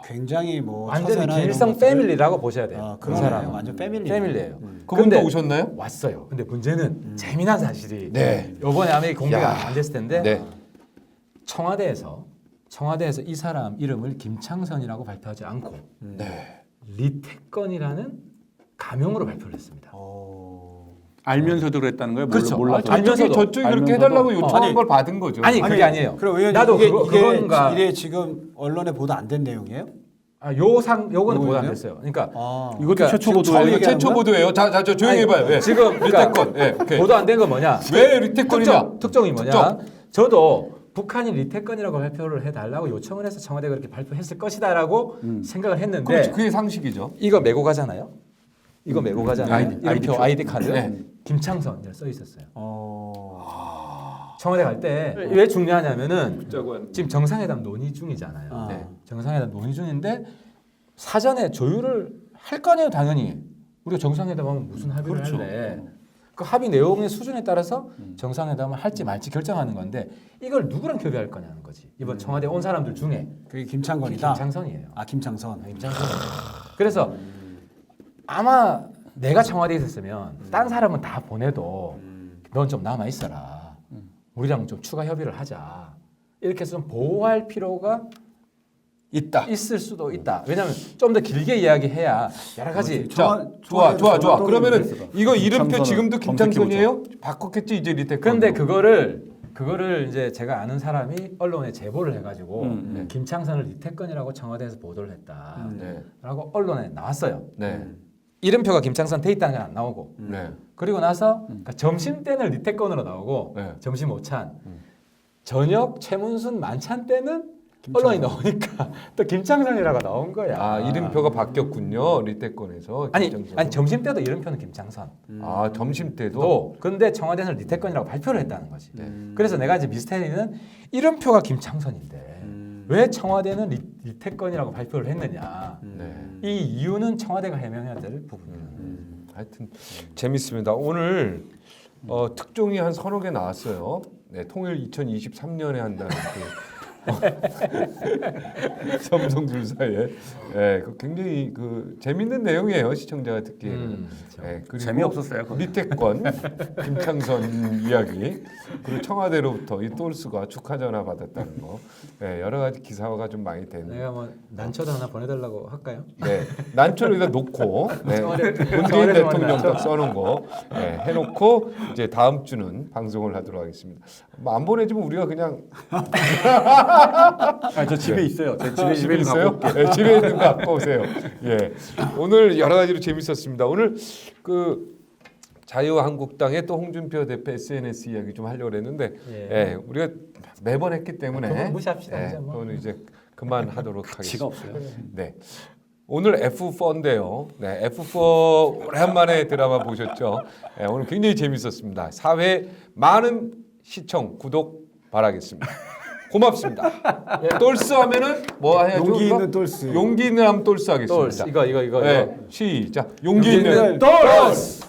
굉장히 뭐 완전히 처세나 이런 김일성 것들을- 패밀리라고 보셔야 돼요. 그 그 사람 사람은. 완전 패밀리. 패밀리예요. 그분도 오셨나요? 왔어요. 근데 문제는 재미난 사실이 네. 이번에 아마 공개가 야. 안 됐을 텐데 네. 청와대에서 이 사람 이름을 김창선이라고 발표하지 않고 네. 리태건이라는 가명으로 발표를 했습니다. 알면서도 그랬다는 거예요? 그렇죠. 몰라서. 알면서도. 저쪽이 그렇게 알면서도. 해달라고 요청한 아니, 걸 받은 거죠. 아니 그게 아니에요. 그럼 의원님 나도 이게 그건가 이게 지금 언론에 보도 안 된 내용이에요? 요거는 보도 안 요거는요? 됐어요. 그러니까 이것도 그러니까 최초 지금 보도예요. 처음 이거 얘기하는 최초 거야? 보도예요. 자, 저 조용히 해봐요. 예. 지금 그러니까 리태건. 예. 오케이. 보도 안 된 건 뭐냐? 왜 리태건이냐? 특정이 뭐냐? 특정. 저도 북한이 리태건이라고 발표를 해달라고 요청을 해서 청와대가 그렇게 발표했을 것이다라고 생각을 했는데 그렇죠. 그게 상식이죠. 이거 메고 가잖아요. 이거 메고 가잖아요. 이름표 아이디 카드. 네. 김창선 이렇게 써 있었어요. 청와대 갈 때 왜 중요하냐면은 지금 정상회담 논의 중이잖아요. 네. 정상회담 논의 중인데 사전에 조율을 할 거 아니에요, 당연히. 우리가 정상회담하면 무슨 합의를 할래? 그 합의 내용의 수준에 따라서 정상회담을 할지 말지 결정하는 건데 이걸 누구랑 협의할 거냐는 거지. 이번 청와대 온 사람들 중에 그게 김창건이다. 김창선이에요. 김창선. 그래서 아마 내가 청와대에 있었으면 딴 사람은 다 보내도 넌 좀 남아 있어라. 우리랑 좀 추가 협의를 하자. 이렇게 해서 좀 보호할 필요가 있을 수도 있다. 왜냐하면 좀 더 길게 이야기해야 여러 가지. 자, 좋아. 그러면은 이거 이름표 지금도 김창선이에요? 바꿨겠지 이제 리태건. 그런데 그거를 그거를 이제 제가 아는 사람이 언론에 제보를 해가지고 네. 김창선을 리태건이라고 청와대에서 보도를 했다라고 네. 언론에 나왔어요. 네. 이름표가 김창선 돼 있다는 건 안 나오고 네. 그리고 나서 그러니까 점심 때는 리태건으로 나오고 네. 점심 오찬 저녁 최문순 만찬 때는 언론이 나오니까 또 김창선이라고 나온 거야. 아, 이름표가 바뀌었군요. 리태권에서. 아니 김창선. 아니 점심 때도 이름표는 김창선. 아, 점심 때도. 또 근데 청와대는 리태건이라고 발표를 했다는 거지. 네. 그래서 내가 이제 미스테리는 이름표가 김창선인데 왜 청와대는 리태건이라고 발표를 했느냐. 네. 이 이유는 청와대가 해명해야 될 부분이에요. 하여튼 재밌습니다. 오늘 특종이 한 서너 개 나왔어요. 네, 통일 2023년에 한다는 그 삼성둘 사이에. 네, 그 굉장히 그 재밌는 내용이에요. 시청자가 듣기에는. 네, 그리고 재미없었어요, 그건. 리태권, 김창선 이야기, 그리고 청와대로부터 이 똘스가 축하 전화 받았다는 거. 네, 여러 가지 기사화가 좀 많이 되는. 내가 뭐 난초도 하나 보내달라고 할까요? 네, 난초를 여기다 놓고 네, 문재인 청와대 대통령 난초. 딱 써놓은 거 네, 해놓고 이제 다음 주는 방송을 하도록 하겠습니다. 뭐안 보내주면 우리가 그냥 저 집에 있어요. 제 집에 있어요? 네, 집에 있는 거 갖고 오세요. 예, 오늘 여러 가지로 재밌었습니다. 오늘 그 자유한국당의 또 홍준표 대표 SNS 이야기 좀 하려고 했는데 예, 우리가 매번 했기 때문에 그건 무시합시다, 예, 이제 뭐. 그거는 이제 그만하도록 하겠습니다. 지가 없어요. 네. 오늘 F4인데요. 네, F4 오랜만에 드라마 보셨죠? 네, 오늘 굉장히 재밌었습니다. 4회 많은 시청, 구독 바라겠습니다. 고맙습니다. 똘스 하면은 뭐 해야죠? 용기 이거? 있는 똘스. 용기 있는 함 똘스 하겠습니다. 이거 네, 시작. 용기 있는 똘스.